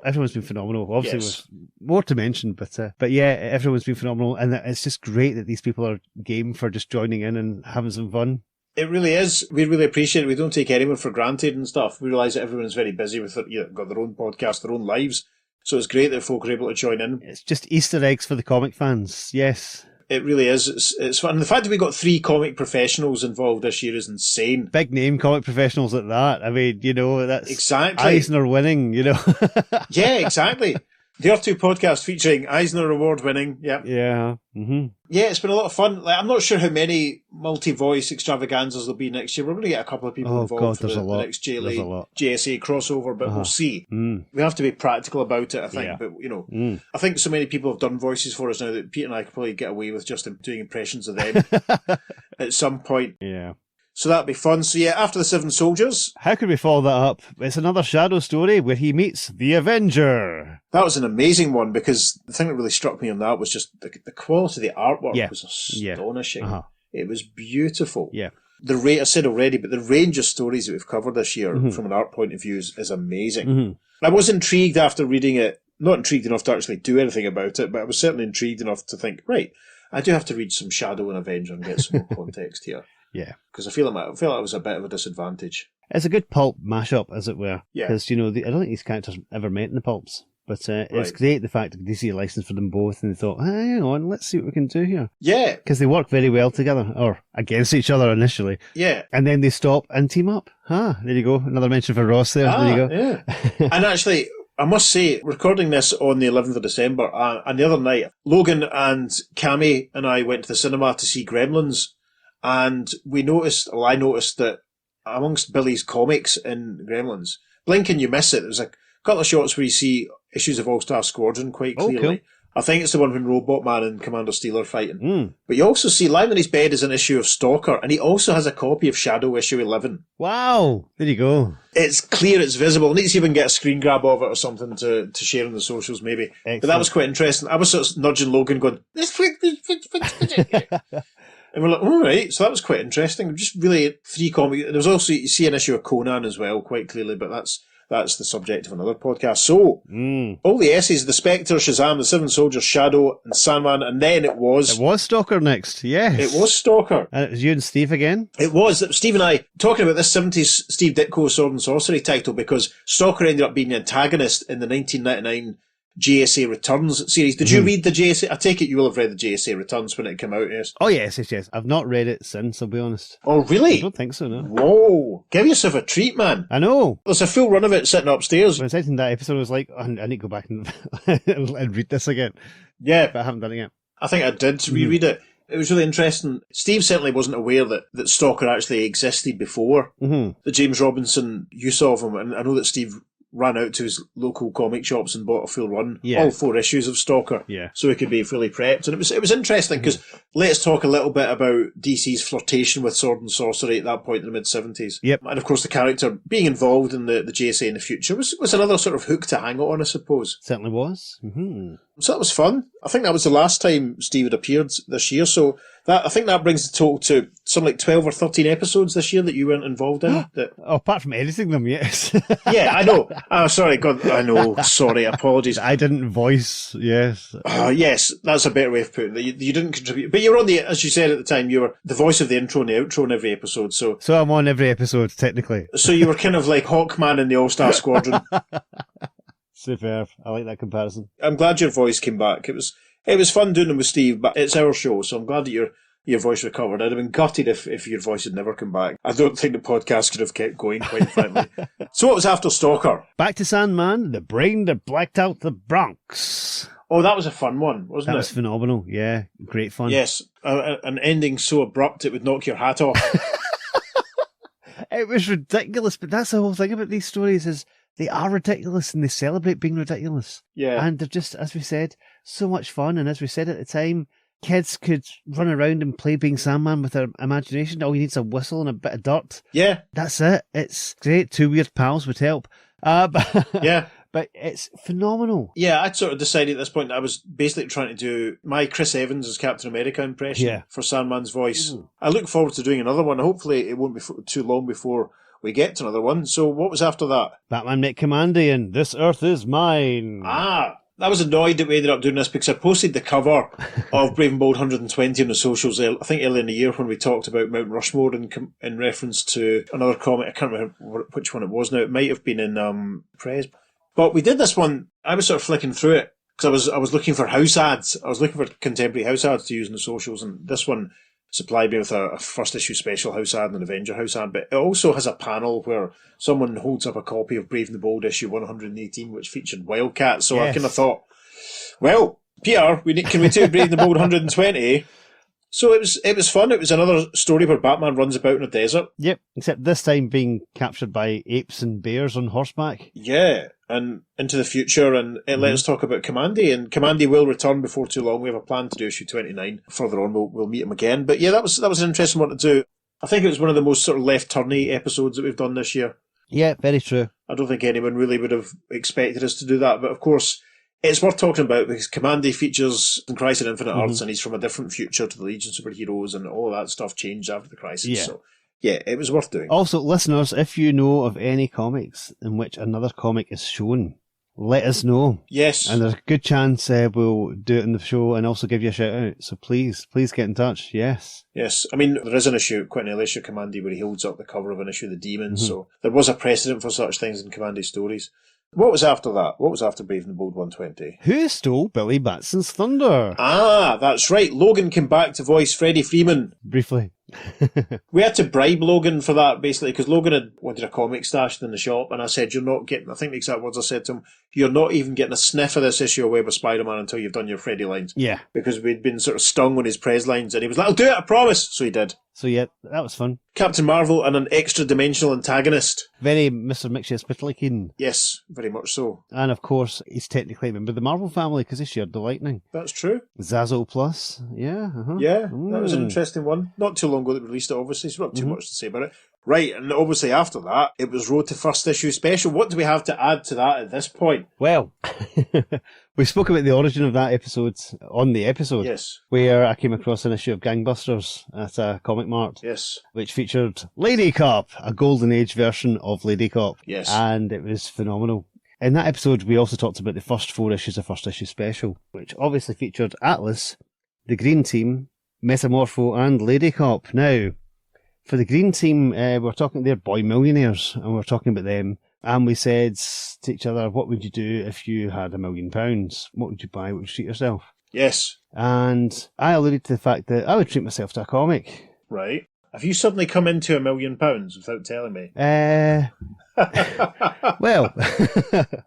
everyone's been phenomenal. Obviously, Yes. with more to mention, but yeah, everyone's been phenomenal. And it's just great that these people are game for just joining in and having some fun. It really is. We really appreciate it. We don't take anyone for granted and stuff. We realise that everyone's very busy with got their own podcast, their own lives. So it's great that folk are able to join in. It's just Easter eggs for the comic fans. Yes. It really is. It's fun. And the fact that we got 3 comic professionals involved this year is insane. Big name comic professionals at that. I mean, that's Exactly. Eisner winning, Yeah, exactly. The Earth 2 podcast featuring Eisner Award winning. Yeah. Yeah. Mm-hmm. Yeah, it's been a lot of fun. Like, I'm not sure how many multi-voice extravaganzas there'll be next year. We're going to get a couple of people involved for the next JSA crossover, but we'll see. Mm. We have to be practical about it, I think. Yeah. But, I think so many people have done voices for us now that Pete and I could probably get away with just doing impressions of them at some point. Yeah. So that'd be fun. So yeah, after the Seven Soldiers. How could we follow that up? It's another Shadow story where he meets the Avenger. That was an amazing one, because the thing that really struck me on that was just the quality of the artwork was astonishing. Uh-huh. It was beautiful. Yeah. I said already, but the range of stories that we've covered this year from an art point of view is amazing. Mm-hmm. I was intrigued after reading it, not intrigued enough to actually do anything about it, but I was certainly intrigued enough to think, right, I do have to read some Shadow and Avenger and get some more context here. Yeah. Because I feel like it was a bit of a disadvantage. It's a good pulp mashup, as it were. Yeah. Because, I don't think these characters ever met in the pulps. But it's great, the fact that DC licensed for them both, and they thought, hang on, let's see what we can do here. Yeah. Because they work very well together, or against each other initially. Yeah. And then they stop and team up. There you go. Another mention for Ross there. There you go. Yeah. And actually, I must say, recording this on the 11th of December, and the other night, Logan and Cammy and I went to the cinema to see Gremlins, and I noticed that amongst Billy's comics in Gremlins, blink and you miss it. There's a couple of shots where you see issues of All-Star Squadron quite clearly. Cool. I think it's the one when Robot Man and Commander Steel are fighting. But you also see, lying on his bed is an issue of Stalker, and he also has a copy of Shadow issue 11. Wow. There you go. It's clear, it's visible. I need to see if we can get a screen grab of it or something to share on the socials, maybe. Excellent. But that was quite interesting. I was sort of nudging Logan, going, and we're like, all right. So that was quite interesting. Just really 3 comics. There was also, you see an issue of Conan as well, quite clearly, but that's the subject of another podcast. So, all the essays, the Spectre, Shazam, the Seven Soldiers, Shadow, and Sandman, and then it was Stalker next, yes. It was Stalker. And it was you and Steve again? It was. Steve and I talking about this 70s Steve Ditko Sword and Sorcery title, because Stalker ended up being the antagonist in the 1999 JSA Returns series. Did you read the JSA? I take it you will have read the JSA Returns when it came out, yes? Oh, yes. I've not read it since, I'll be honest. Oh, really? I don't think so, no. Whoa. Give yourself a treat, man. I know. There's a full run of it sitting upstairs. When I was editing that episode, I was like, I need to go back and, and read this again. Yeah. But I haven't done it yet. I think I did reread it. It was really interesting. Steve certainly wasn't aware that Stalker actually existed before the James Robinson use of him. And I know that Steve ran out to his local comic shops and bought a full run, all 4 issues of Stalker, so he could be fully prepped. And it was interesting, because let's talk a little bit about DC's flirtation with sword and sorcery at that point in the mid-70s. Yep. And of course the character being involved in the JSA in the future was another sort of hook to hang on, I suppose. Certainly was. So that was fun. I think that was the last time Steve had appeared this year, so I think that brings the total to something like 12 or 13 episodes this year that you weren't involved in. Apart from editing them, yes. Yeah, I know. Oh, sorry, God, I know. Sorry, apologies. I didn't voice, yes. Yes, that's a better way of putting it. You didn't contribute. But you were on as you said at the time, you were the voice of the intro and the outro in every episode. So I'm on every episode, technically. So you were kind of like Hawkman in the All-Star Squadron. Superb. I like that comparison. I'm glad your voice came back. It was fun doing them with Steve, but it's our show, so I'm glad that your voice recovered. I'd have been gutted if your voice had never come back. I don't think the podcast could have kept going, quite frankly. So what was after Stalker? Back to Sandman, the brain that blacked out the Bronx. Oh, that was a fun one, wasn't it? That was phenomenal, yeah. Great fun. Yes, an ending so abrupt it would knock your hat off. It was ridiculous, but that's the whole thing about these stories is they are ridiculous and they celebrate being ridiculous. Yeah. And they're just, as we said, so much fun. And as we said at the time, kids could run around and play being Sandman with their imagination. All you need is a whistle and a bit of dirt. Yeah. That's it. It's great. 2 weird pals would help. Yeah. but it's phenomenal. Yeah, I'd sort of decided at this point that I was basically trying to do my Chris Evans as Captain America impression for Sandman's voice. Ooh. I look forward to doing another one. Hopefully it won't be too long before we get to another one. So what was after that? Batman met Commandy and This Earth Is Mine. I was annoyed that we ended up doing this because I posted the cover of Brave and Bold 120 on the socials, I think earlier in the year when we talked about Mount Rushmore in reference to another comic. I can't remember which one it was now. It might have been in Prez. But we did this one. I was sort of flicking through it because I was looking for house ads. I was looking for contemporary house ads to use in the socials, and this one supplied me with a first issue special house ad and an Avenger house ad. But it also has a panel where someone holds up a copy of Brave and the Bold issue 118, which featured Wildcat. So I kind of thought, well, Peter, can we take Brave and the Bold 120? So it was fun. It was another story where Batman runs about in a desert. Yep, except this time being captured by apes and bears on horseback. Yeah, and into the future, and let us talk about Commandy, and Commandy will return before too long. We have a plan to do issue 29. Further on, we'll meet him again. But yeah, that was an interesting one to do. I think it was one of the most sort of left-turny episodes that we've done this year. Yeah, very true. I don't think anyone really would have expected us to do that, but of course, it's worth talking about because Commandy features in Crisis on Infinite Earths, and he's from a different future to the Legion superheroes, and all of that stuff changed after the Crisis. Yeah. So, yeah, it was worth doing. Also, listeners, if you know of any comics in which another comic is shown, let us know. Yes. And there's a good chance we'll do it in the show and also give you a shout out. So please get in touch. Yes. Yes. I mean, there is an issue, quite an early issue of Commandy, where he holds up the cover of an issue of the Demons. So there was a precedent for such things in Commandy stories. What was after that? What was after Brave and the Bold 120? Who stole Billy Batson's thunder? That's right. Logan came back to voice Freddie Freeman. Briefly. We had to bribe Logan for that, basically, because Logan had wanted a comic stashed in the shop, and I said, you're not getting, I think the exact words I said to him, you're not even getting a sniff of this issue of Web of Spider-Man until you've done your Freddie lines. Yeah. Because we'd been sort of stung on his Prez lines, and he was like, I'll do it, I promise! So he did. So yeah, that was fun. Captain Marvel and an extra-dimensional antagonist. Very Mr. Mixie Spitalikin. Yes, very much so. And of course, he's technically a member of the Marvel family because he shared the Lightning. That's true. Zazzle Plus. Yeah. Yeah, that was an interesting one. Not too long ago that we released it, obviously, so not too much to say about it. Right, and obviously after that, it was Road to First Issue Special. What do we have to add to that at this point? Well, we spoke about the origin of that episode on the episode. Yes. Where I came across an issue of Gangbusters at a Comic Mart. Yes. Which featured Lady Cop, a Golden Age version of Lady Cop. Yes. And it was phenomenal. In that episode, we also talked about the first 4 issues of First Issue Special, which obviously featured Atlas, the Green Team, Metamorpho, and Lady Cop. Now, for the Green Team, we're talking, they're boy millionaires, and we're talking about them. And we said to each other, what would you do if you had £1 million? What would you buy? What would you treat yourself? Yes. And I alluded to the fact that I would treat myself to a comic. Right. Have you suddenly come into £1 million without telling me? Well.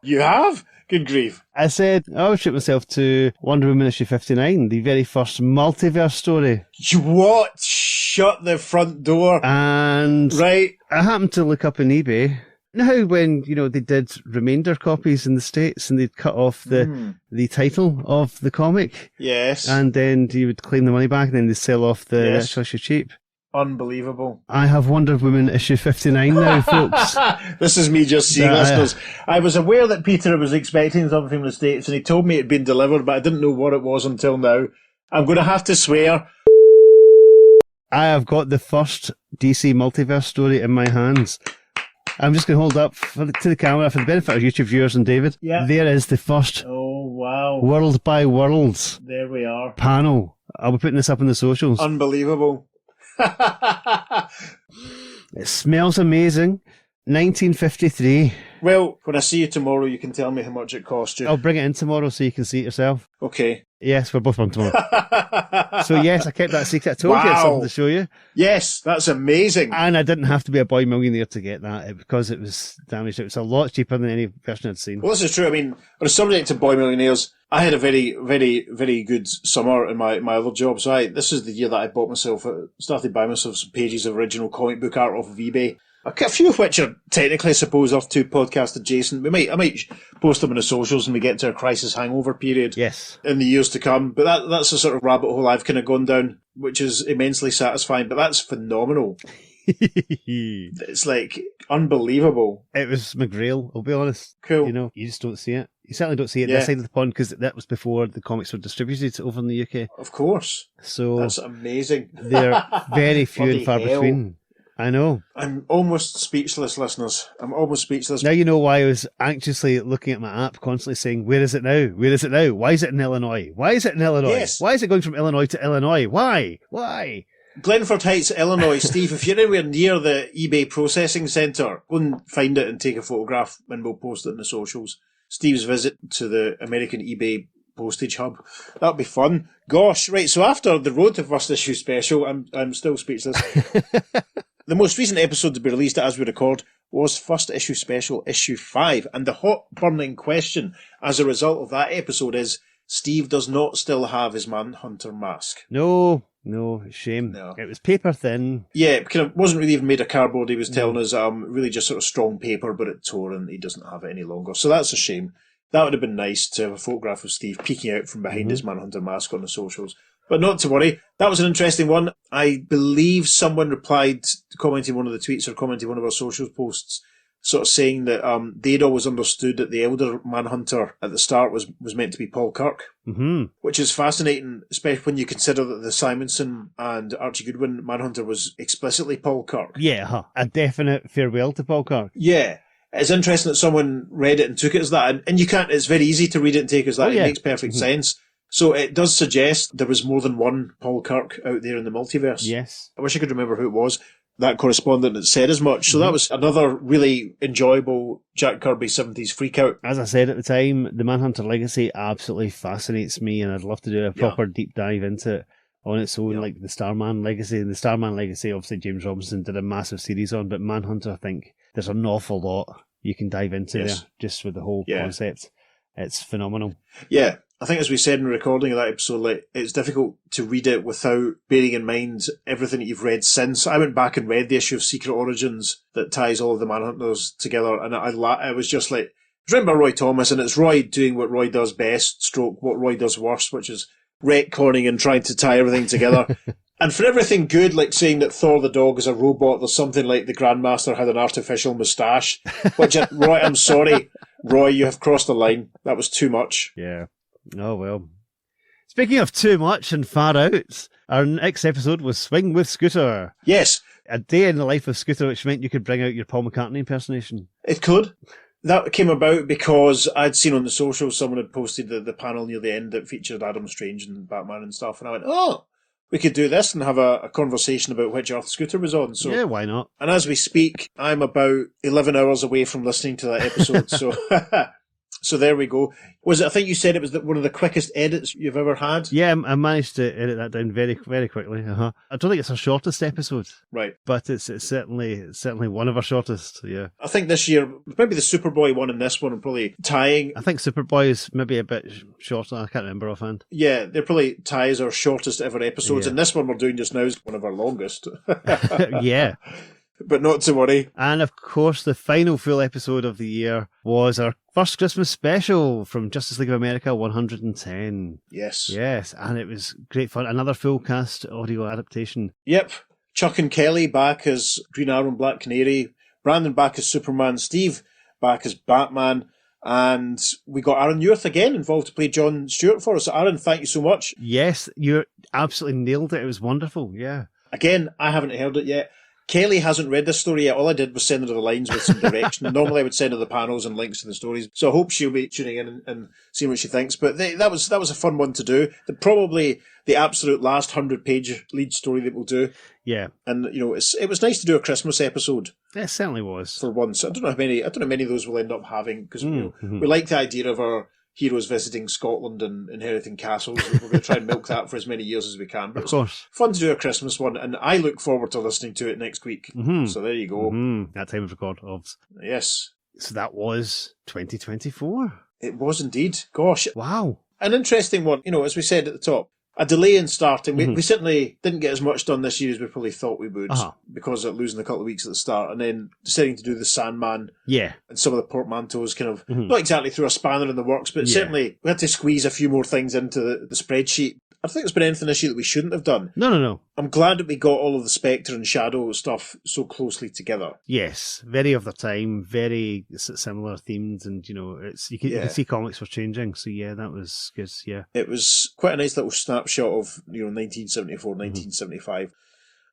You have? Good grief. I said I would treat myself to Wonder Woman issue 59, the very first multiverse story. What? Shut the front door. And right. I happened to look up on eBay. You know how when, they did remainder copies in the States and they'd cut off the title of the comic? Yes. And then you would claim the money back and then they'd sell off the actual issue cheap. Unbelievable. I have Wonder Woman issue 59 now, folks. This is me just seeing listeners. I was aware that Peter was expecting something from the States and he told me it had been delivered, but I didn't know what it was until now. I'm going to have to swear. I have got the first DC multiverse story in my hands. I'm just going to hold up to the camera for the benefit of YouTube viewers and David. Yeah. There is the first world by world there we are. Panel. I'll be putting this up on the socials. Unbelievable. It smells amazing. 1953. Well, when I see you tomorrow, you can tell me how much it cost you. I'll bring it in tomorrow so you can see it yourself. Okay. Yes, we're both on tomorrow. So yes, I kept that secret. I told you it's something to show you. Yes, that's amazing. And I didn't have to be a boy millionaire to get that because it was damaged. It was a lot cheaper than any version I'd seen. Well, this is true. I mean, on a subject to boy millionaires, I had a very, very, very good summer in my other job. So this is the year that I started buying myself some pages of original comic book art off of eBay. A few of which are technically, I suppose, off to podcast adjacent. I might post them on the socials when we get to our Crisis Hangover period. Yes. In the years to come. But that's the sort of rabbit hole I've kind of gone down, which is immensely satisfying. But that's phenomenal. It's like unbelievable. It was McGrail, I'll be honest. Cool. You know, you just don't see it. You certainly don't see it Yeah. this side of the pond because that was before the comics were distributed over in the UK. Of course. So That's amazing. they're very few and Bloody far hell. between. I know. I'm almost speechless, listeners. I'm almost speechless. Now you know why I was anxiously looking at my app, constantly saying, "Where is it now? Where is it now? Why is it in Illinois? Why is it in Illinois? Yes. Why is it going from Illinois to Illinois? Why? Why?" Glenford Heights, Illinois. Steve, if you're anywhere near the eBay processing centre, go and find it and take a photograph and we'll post it in the socials. Steve's visit to the American eBay postage hub. That'll be fun. Gosh, right, so after the Road to First Issue special, I'm still speechless. The most recent episode to be released as we record was First Issue Special Issue 5. And the hot burning question as a result of that episode is, Steve does not still have his Manhunter mask. No, shame. No. It was paper thin. Yeah, it kind of wasn't really even made of cardboard. He was telling us really just sort of strong paper, but it tore and he doesn't have it any longer. So that's a shame. That would have been nice to have a photograph of Steve peeking out from behind his Manhunter mask on the socials. But not to worry. That was an interesting one. I believe someone replied, commenting one of the tweets or commenting one of our social posts, sort of saying that they'd always understood that the elder Manhunter at the start was meant to be Paul Kirk, which is fascinating, especially when you consider that the Simonson and Archie Goodwin Manhunter was explicitly Paul Kirk. Yeah, a definite farewell to Paul Kirk. Yeah. It's interesting that someone read it and took it as that. And you can't, it's very easy to read it and take it as that. Yeah. It makes perfect sense. So it does suggest there was more than one Paul Kirk out there in the multiverse. Yes. I wish I could remember who it was. That correspondent that said as much. So that was another really enjoyable Jack Kirby 70s freakout. As I said at the time, the Manhunter Legacy absolutely fascinates me, and I'd love to do a proper deep dive into it on its own, like the Starman Legacy. And the Starman Legacy, obviously, James Robinson did a massive series on, but Manhunter, I think there's an awful lot you can dive into there, just with the whole concept. It's phenomenal. Yeah. I think, as we said in the recording of that episode, like, it's difficult to read it without bearing in mind everything that you've read since. I went back and read the issue of Secret Origins that ties all of the Manhunters together, and I was just like, it's written by Roy Thomas, and it's Roy doing what Roy does best, stroke what Roy does worst, which is retconning and trying to tie everything together. And for everything good, like saying that Thor the dog is a robot, there's something like the Grandmaster had an artificial moustache, which, Roy, I'm sorry, Roy, you have crossed the line. That was too much. Yeah. Oh, well. Speaking of too much and far out, our next episode was Swing with Scooter. Yes. A day in the life of Scooter, which meant you could bring out your Paul McCartney impersonation. It could. That came about because I'd seen on the socials someone had posted the panel near the end that featured Adam Strange and Batman and stuff, and I went, oh, we could do this and have a conversation about which Earth Scooter was on. So, yeah, why not? And as we speak, I'm about 11 hours away from listening to that episode, so... So there we go. Was it? I think you said it was one of the quickest edits you've ever had. Yeah, I managed to edit that down very, very quickly. I don't think it's our shortest episode, right? But it's certainly one of our shortest. Yeah, I think this year maybe the Superboy one and this one are probably tying. I think Superboy is maybe a bit shorter. I can't remember offhand. Yeah, they're probably ties our shortest ever episodes, and this one we're doing just now is one of our longest. Yeah. But not to worry. And of course, the final full episode of the year was our first Christmas special from Justice League of America 110. Yes. Yes, and it was great fun. Another full cast audio adaptation. Yep. Chuck and Kelly back as Green Arrow and Black Canary. Brandon back as Superman. Steve back as Batman. And we got Aaron Ewart again involved to play John Stewart for us. So Aaron, thank you so much. Yes, you absolutely nailed it. It was wonderful. Yeah. Again, I haven't heard it yet. Kelly hasn't read this story yet. All I did was send her the lines with some direction. Normally I would send her the panels and links to the stories. So I hope she'll be tuning in and seeing what she thinks. But that was a fun one to do. Probably the absolute last 100-page lead story that we'll do. Yeah. And, you know, it was nice to do a Christmas episode. It certainly was. For once. I don't know how many of those we'll end up having, because we like the idea of our heroes visiting Scotland and inheriting castles. We're going to try and milk that for as many years as we can. But of course. It's fun to do a Christmas one, and I look forward to listening to it next week. So there you go. That time of record, obviously. Yes. So that was 2024. It was indeed. Gosh. Wow. An interesting one, you know, as we said at the top. A delay in starting. We certainly didn't get as much done this year as we probably thought we would because of losing a couple of weeks at the start, and then deciding to do the Sandman and some of the portmanteaus kind of, not exactly through a spanner in the works, but certainly we had to squeeze a few more things into the spreadsheet. think there's been anything this year that we shouldn't have done. No. I'm glad that we got all of the Spectre and Shadow stuff so closely together. Yes, very of their time, very similar themes, and you can see comics were changing. So yeah, that was good. Yeah, it was quite a nice little snapshot of 1974, 1975.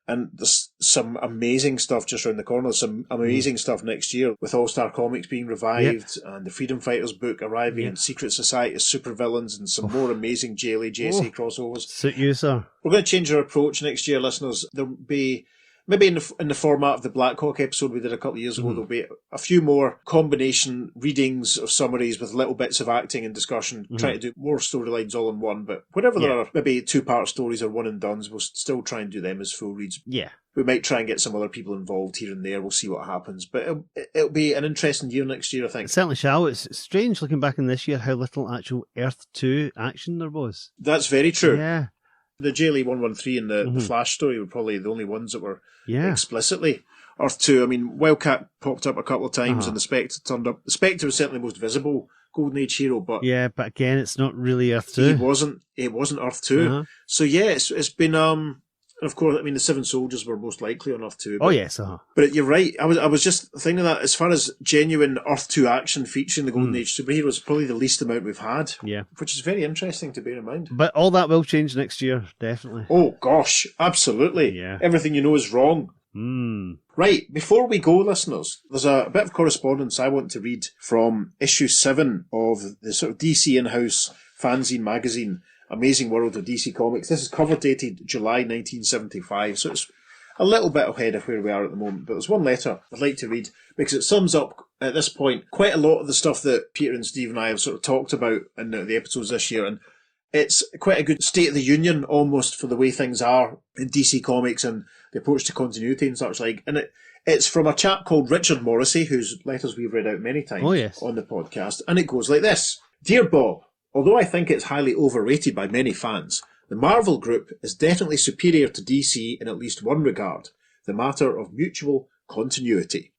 And there's some amazing stuff just around the corner. Some amazing stuff next year with All-Star Comics being revived and the Freedom Fighters book arriving and Secret Society of Supervillains and some more amazing JSA crossovers. Suit you, sir. We're going to change our approach next year, listeners. There'll be, maybe in the format of the Black Hawk episode we did a couple of years ago, there'll be a few more combination readings of summaries with little bits of acting and discussion, trying to do more storylines all in one. But whenever there are maybe 2-part stories or one and dones, we'll still try and do them as full reads. Yeah. We might try and get some other people involved here and there. We'll see what happens. But it'll be an interesting year next year, I think. It certainly shall. It's strange looking back in this year how little actual Earth 2 action there was. That's very true. Yeah. The JLE 113 and the Flash story were probably the only ones that were explicitly Earth 2. I mean, Wildcat popped up a couple of times and the Spectre turned up. The Spectre was certainly the most visible Golden Age hero, but but again, it's not really Earth 2. It wasn't Earth 2. So yeah, it's been and of course, I mean, the Seven Soldiers were most likely on Earth 2. But, But you're right. I was just thinking that as far as genuine Earth 2 action featuring the Golden Age superheroes, probably the least amount we've had. Yeah. Which is very interesting to bear in mind. But all that will change next year, definitely. Oh, gosh. Absolutely. Yeah. Everything you know is wrong. Right, before we go, listeners, there's a bit of correspondence I want to read from issue 7 of the sort of DC in-house fanzine magazine, Amazing World of DC Comics. This is cover dated July 1975, so it's a little bit ahead of where we are at the moment. But there's one letter I'd like to read because it sums up, at this point, quite a lot of the stuff that Peter and Steve and I have sort of talked about in the episodes this year. And it's quite a good state of the union, almost, for the way things are in DC Comics and the approach to continuity and such like. And it's from a chap called Richard Morrissey, whose letters we've read out many times on the podcast. And it goes like this. Dear Bob, although I think it's highly overrated by many fans, the Marvel Group is definitely superior to DC in at least one regard, the matter of mutual continuity.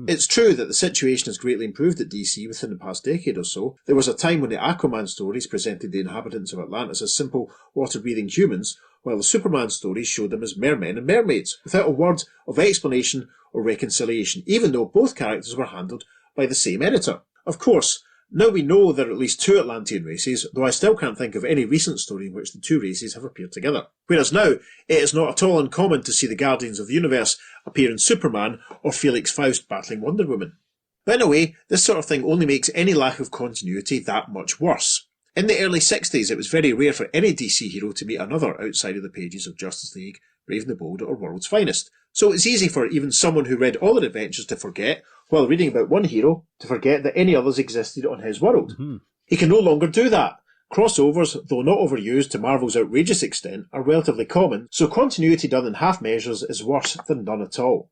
It's true that the situation has greatly improved at DC within the past decade or so. There was a time when the Aquaman stories presented the inhabitants of Atlantis as simple, water-breathing humans, while the Superman stories showed them as mermen and mermaids, without a word of explanation or reconciliation, even though both characters were handled by the same editor. Of course, now we know there are at least 2 Atlantean races, though I still can't think of any recent story in which the 2 races have appeared together. Whereas now, it is not at all uncommon to see the Guardians of the Universe appear in Superman or Felix Faust battling Wonder Woman. But in a way, this sort of thing only makes any lack of continuity that much worse. In the early 60s, it was very rare for any DC hero to meet another outside of the pages of Justice League, Brave and the Bold, or World's Finest. So it's easy for even someone who read all their adventures to forget, while reading about one hero, to forget that any others existed on his world. He can no longer do that. Crossovers, though not overused to Marvel's outrageous extent, are relatively common, so continuity done in half measures is worse than none at all.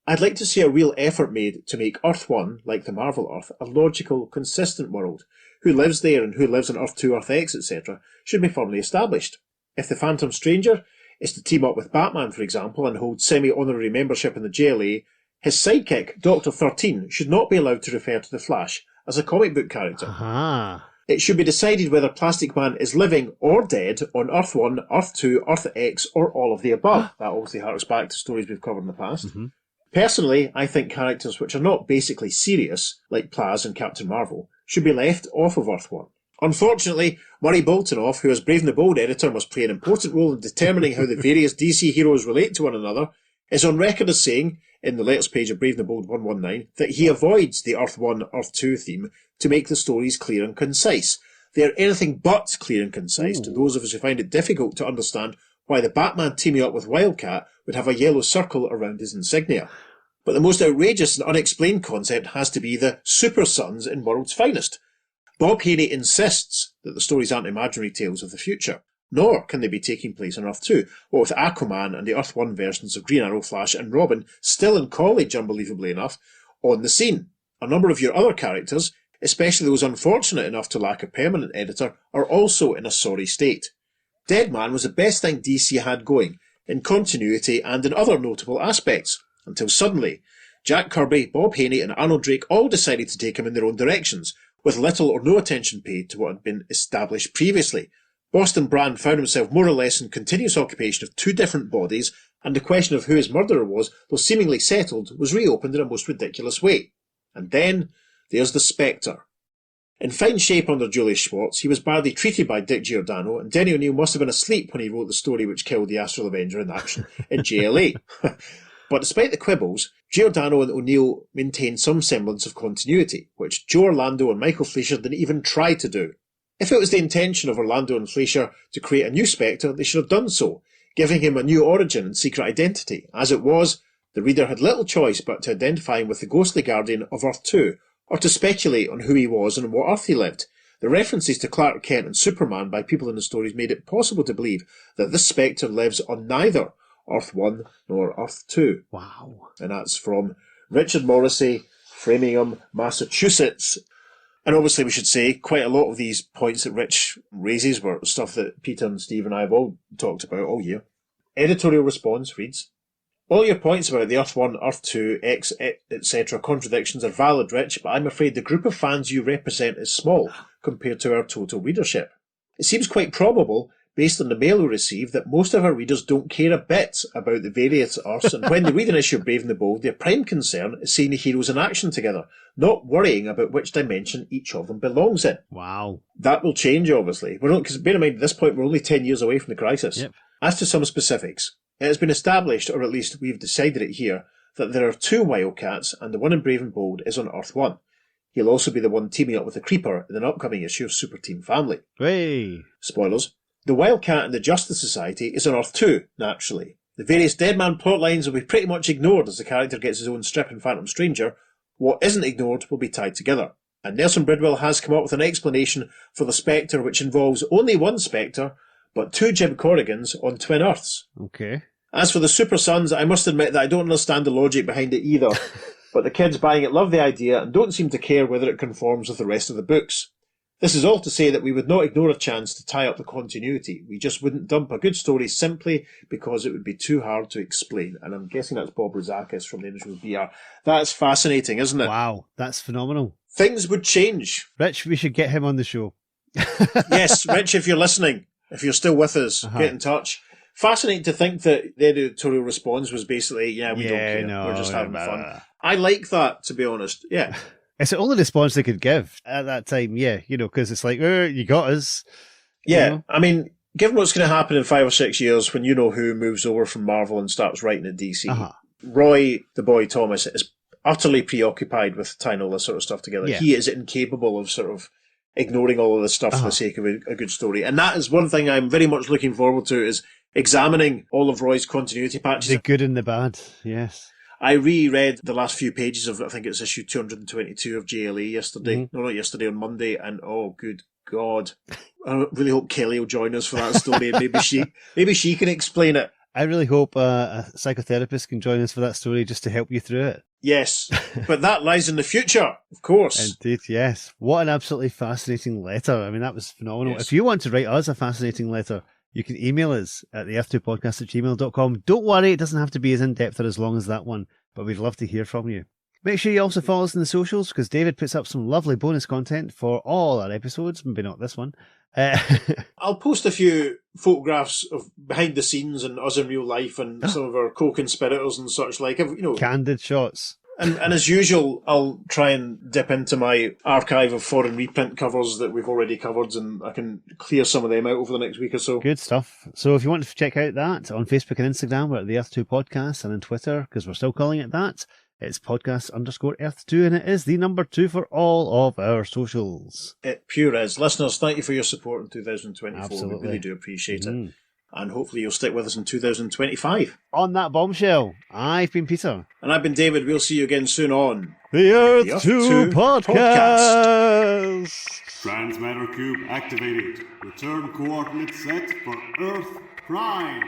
I'd like to see a real effort made to make Earth 1, like the Marvel Earth, a logical, consistent world. Who lives there and who lives on Earth 2, Earth X, etc. should be firmly established. If the Phantom Stranger is to team up with Batman, for example, and hold semi-honorary membership in the JLA, his sidekick, Dr. 13, should not be allowed to refer to the Flash as a comic book character. It should be decided whether Plastic Man is living or dead on Earth 1, Earth 2, Earth X, or all of the above. That obviously harks back to stories we've covered in the past. Personally, I think characters which are not basically serious, like Plaz and Captain Marvel, should be left off of Earth 1. Unfortunately, Murray Boltinoff, who as Brave and the Bold editor must play an important role in determining how the various DC heroes relate to one another, is on record as saying, in the letters page of Brave and the Bold 119, that he avoids the Earth 1, Earth 2 theme to make the stories clear and concise. They are anything but clear and concise to those of us who find it difficult to understand why the Batman teaming up with Wildcat would have a yellow circle around his insignia. But the most outrageous and unexplained concept has to be the Super Sons in World's Finest. Bob Haney insists that the stories aren't imaginary tales of the future, nor can they be taking place on Earth 2, what with Aquaman and the Earth 1 versions of Green Arrow, Flash and Robin still in college, unbelievably enough, on the scene. A number of your other characters, especially those unfortunate enough to lack a permanent editor, are also in a sorry state. Deadman was the best thing DC had going, in continuity and in other notable aspects, until suddenly Jack Kirby, Bob Haney and Arnold Drake all decided to take him in their own directions, with little or no attention paid to what had been established previously. Boston Brand found himself more or less in continuous occupation of two different bodies, and the question of who his murderer was, though seemingly settled, was reopened in a most ridiculous way. And then, there's the Spectre. In fine shape under Julius Schwartz, he was badly treated by Dick Giordano, and Denny O'Neil must have been asleep when he wrote the story which killed the Astral Avenger in action in JLA. But despite the quibbles, Giordano and O'Neil maintained some semblance of continuity, which Joe Orlando and Michael Fleischer didn't even try to do. If it was the intention of Orlando and Fleischer to create a new Spectre, they should have done so, giving him a new origin and secret identity. As it was, the reader had little choice but to identify him with the ghostly guardian of Earth 2, or to speculate on who he was and on what Earth he lived. The references to Clark Kent and Superman by people in the stories made it possible to believe that this Spectre lives on neither Earth 1 nor Earth 2. Wow. And that's from Richard Morrissey, Framingham, Massachusetts. And obviously we should say quite a lot of these points that Rich raises were stuff that Peter and Steve and I have all talked about all year. Editorial response reads, all your points about the Earth 1, Earth 2, X, etc. contradictions are valid, Rich, but I'm afraid the group of fans you represent is small compared to our total readership. It seems quite probable, based on the mail we receive, that most of our readers don't care a bit about the various Earths, and when they read an issue of Brave and the Bold, their prime concern is seeing the heroes in action together, not worrying about which dimension each of them belongs in. Wow. That will change, obviously. Because bear in mind, at this point, we're only 10 years away from the crisis. Yep. As to some specifics, it has been established, or at least we've decided it here, that there are two Wildcats, and the one in Brave and Bold is on Earth 1. He'll also be the one teaming up with the Creeper in an upcoming issue of Super Team Family. Hey. Spoilers. The Wildcat and the Justice Society is on Earth 2, naturally. The various Deadman plotlines will be pretty much ignored as the character gets his own strip in Phantom Stranger. What isn't ignored will be tied together. And Nelson Bridwell has come up with an explanation for the Spectre which involves only one Spectre, but two Jim Corrigans on twin Earths. Okay. As for the Super Sons, I must admit that I don't understand the logic behind it either, but the kids buying it love the idea and don't seem to care whether it conforms with the rest of the books. This is all to say that we would not ignore a chance to tie up the continuity. We just wouldn't dump a good story simply because it would be too hard to explain. And I'm guessing that's Bob Rozakis from the Initials BR. That's fascinating, isn't it? Wow, that's phenomenal. Things would change. Rich, we should get him on the show. Yes, Rich, if you're listening, if you're still with us, get in touch. Fascinating to think that the editorial response was basically, we don't care, we're just having fun. I like that, to be honest, yeah. It's the only response they could give at that time, because it's like, you got us. Yeah, you know? I mean, given what's going to happen in 5 or 6 years when You Know Who moves over from Marvel and starts writing at DC, Roy, the boy Thomas, is utterly preoccupied with tying all this sort of stuff together. Yeah. He is incapable of sort of ignoring all of this stuff for the sake of a good story. And that is one thing I'm very much looking forward to, is examining all of Roy's continuity patches. The good and the bad, yes. I reread the last few pages of, I think it's issue 222 of JLA yesterday. Mm-hmm. No, not yesterday, on Monday. And oh, good God. I really hope Kelly will join us for that story. And maybe she can explain it. I really hope a psychotherapist can join us for that story just to help you through it. Yes, but that lies in the future, of course. Indeed, yes. What an absolutely fascinating letter. I mean, that was phenomenal. Yes. If you want to write us a fascinating letter, you can email us at the F2podcast@gmail.com. Don't worry, it doesn't have to be as in-depth or as long as that one, but we'd love to hear from you. Make sure you also follow us in the socials, because David puts up some lovely bonus content for all our episodes, maybe not this one. I'll post a few photographs of behind the scenes and us in real life and some of our co-conspirators and such like. Candid shots. And as usual, I'll try and dip into my archive of foreign reprint covers that we've already covered, and I can clear some of them out over the next week or so. Good stuff. So if you want to check out that, on Facebook and Instagram, we're at the Earth2 Podcast, and on Twitter, because we're still calling it that, it's podcast_Earth2, and it is the number 2 for all of our socials. It pure is. Listeners, thank you for your support in 2024. Absolutely. We really do appreciate it. And hopefully you'll stick with us in 2025. On that bombshell, I've been Peter. And I've been David. We'll see you again soon on the Earth2 Podcast. Transmatter cube activated. Return coordinates set for Earth Prime.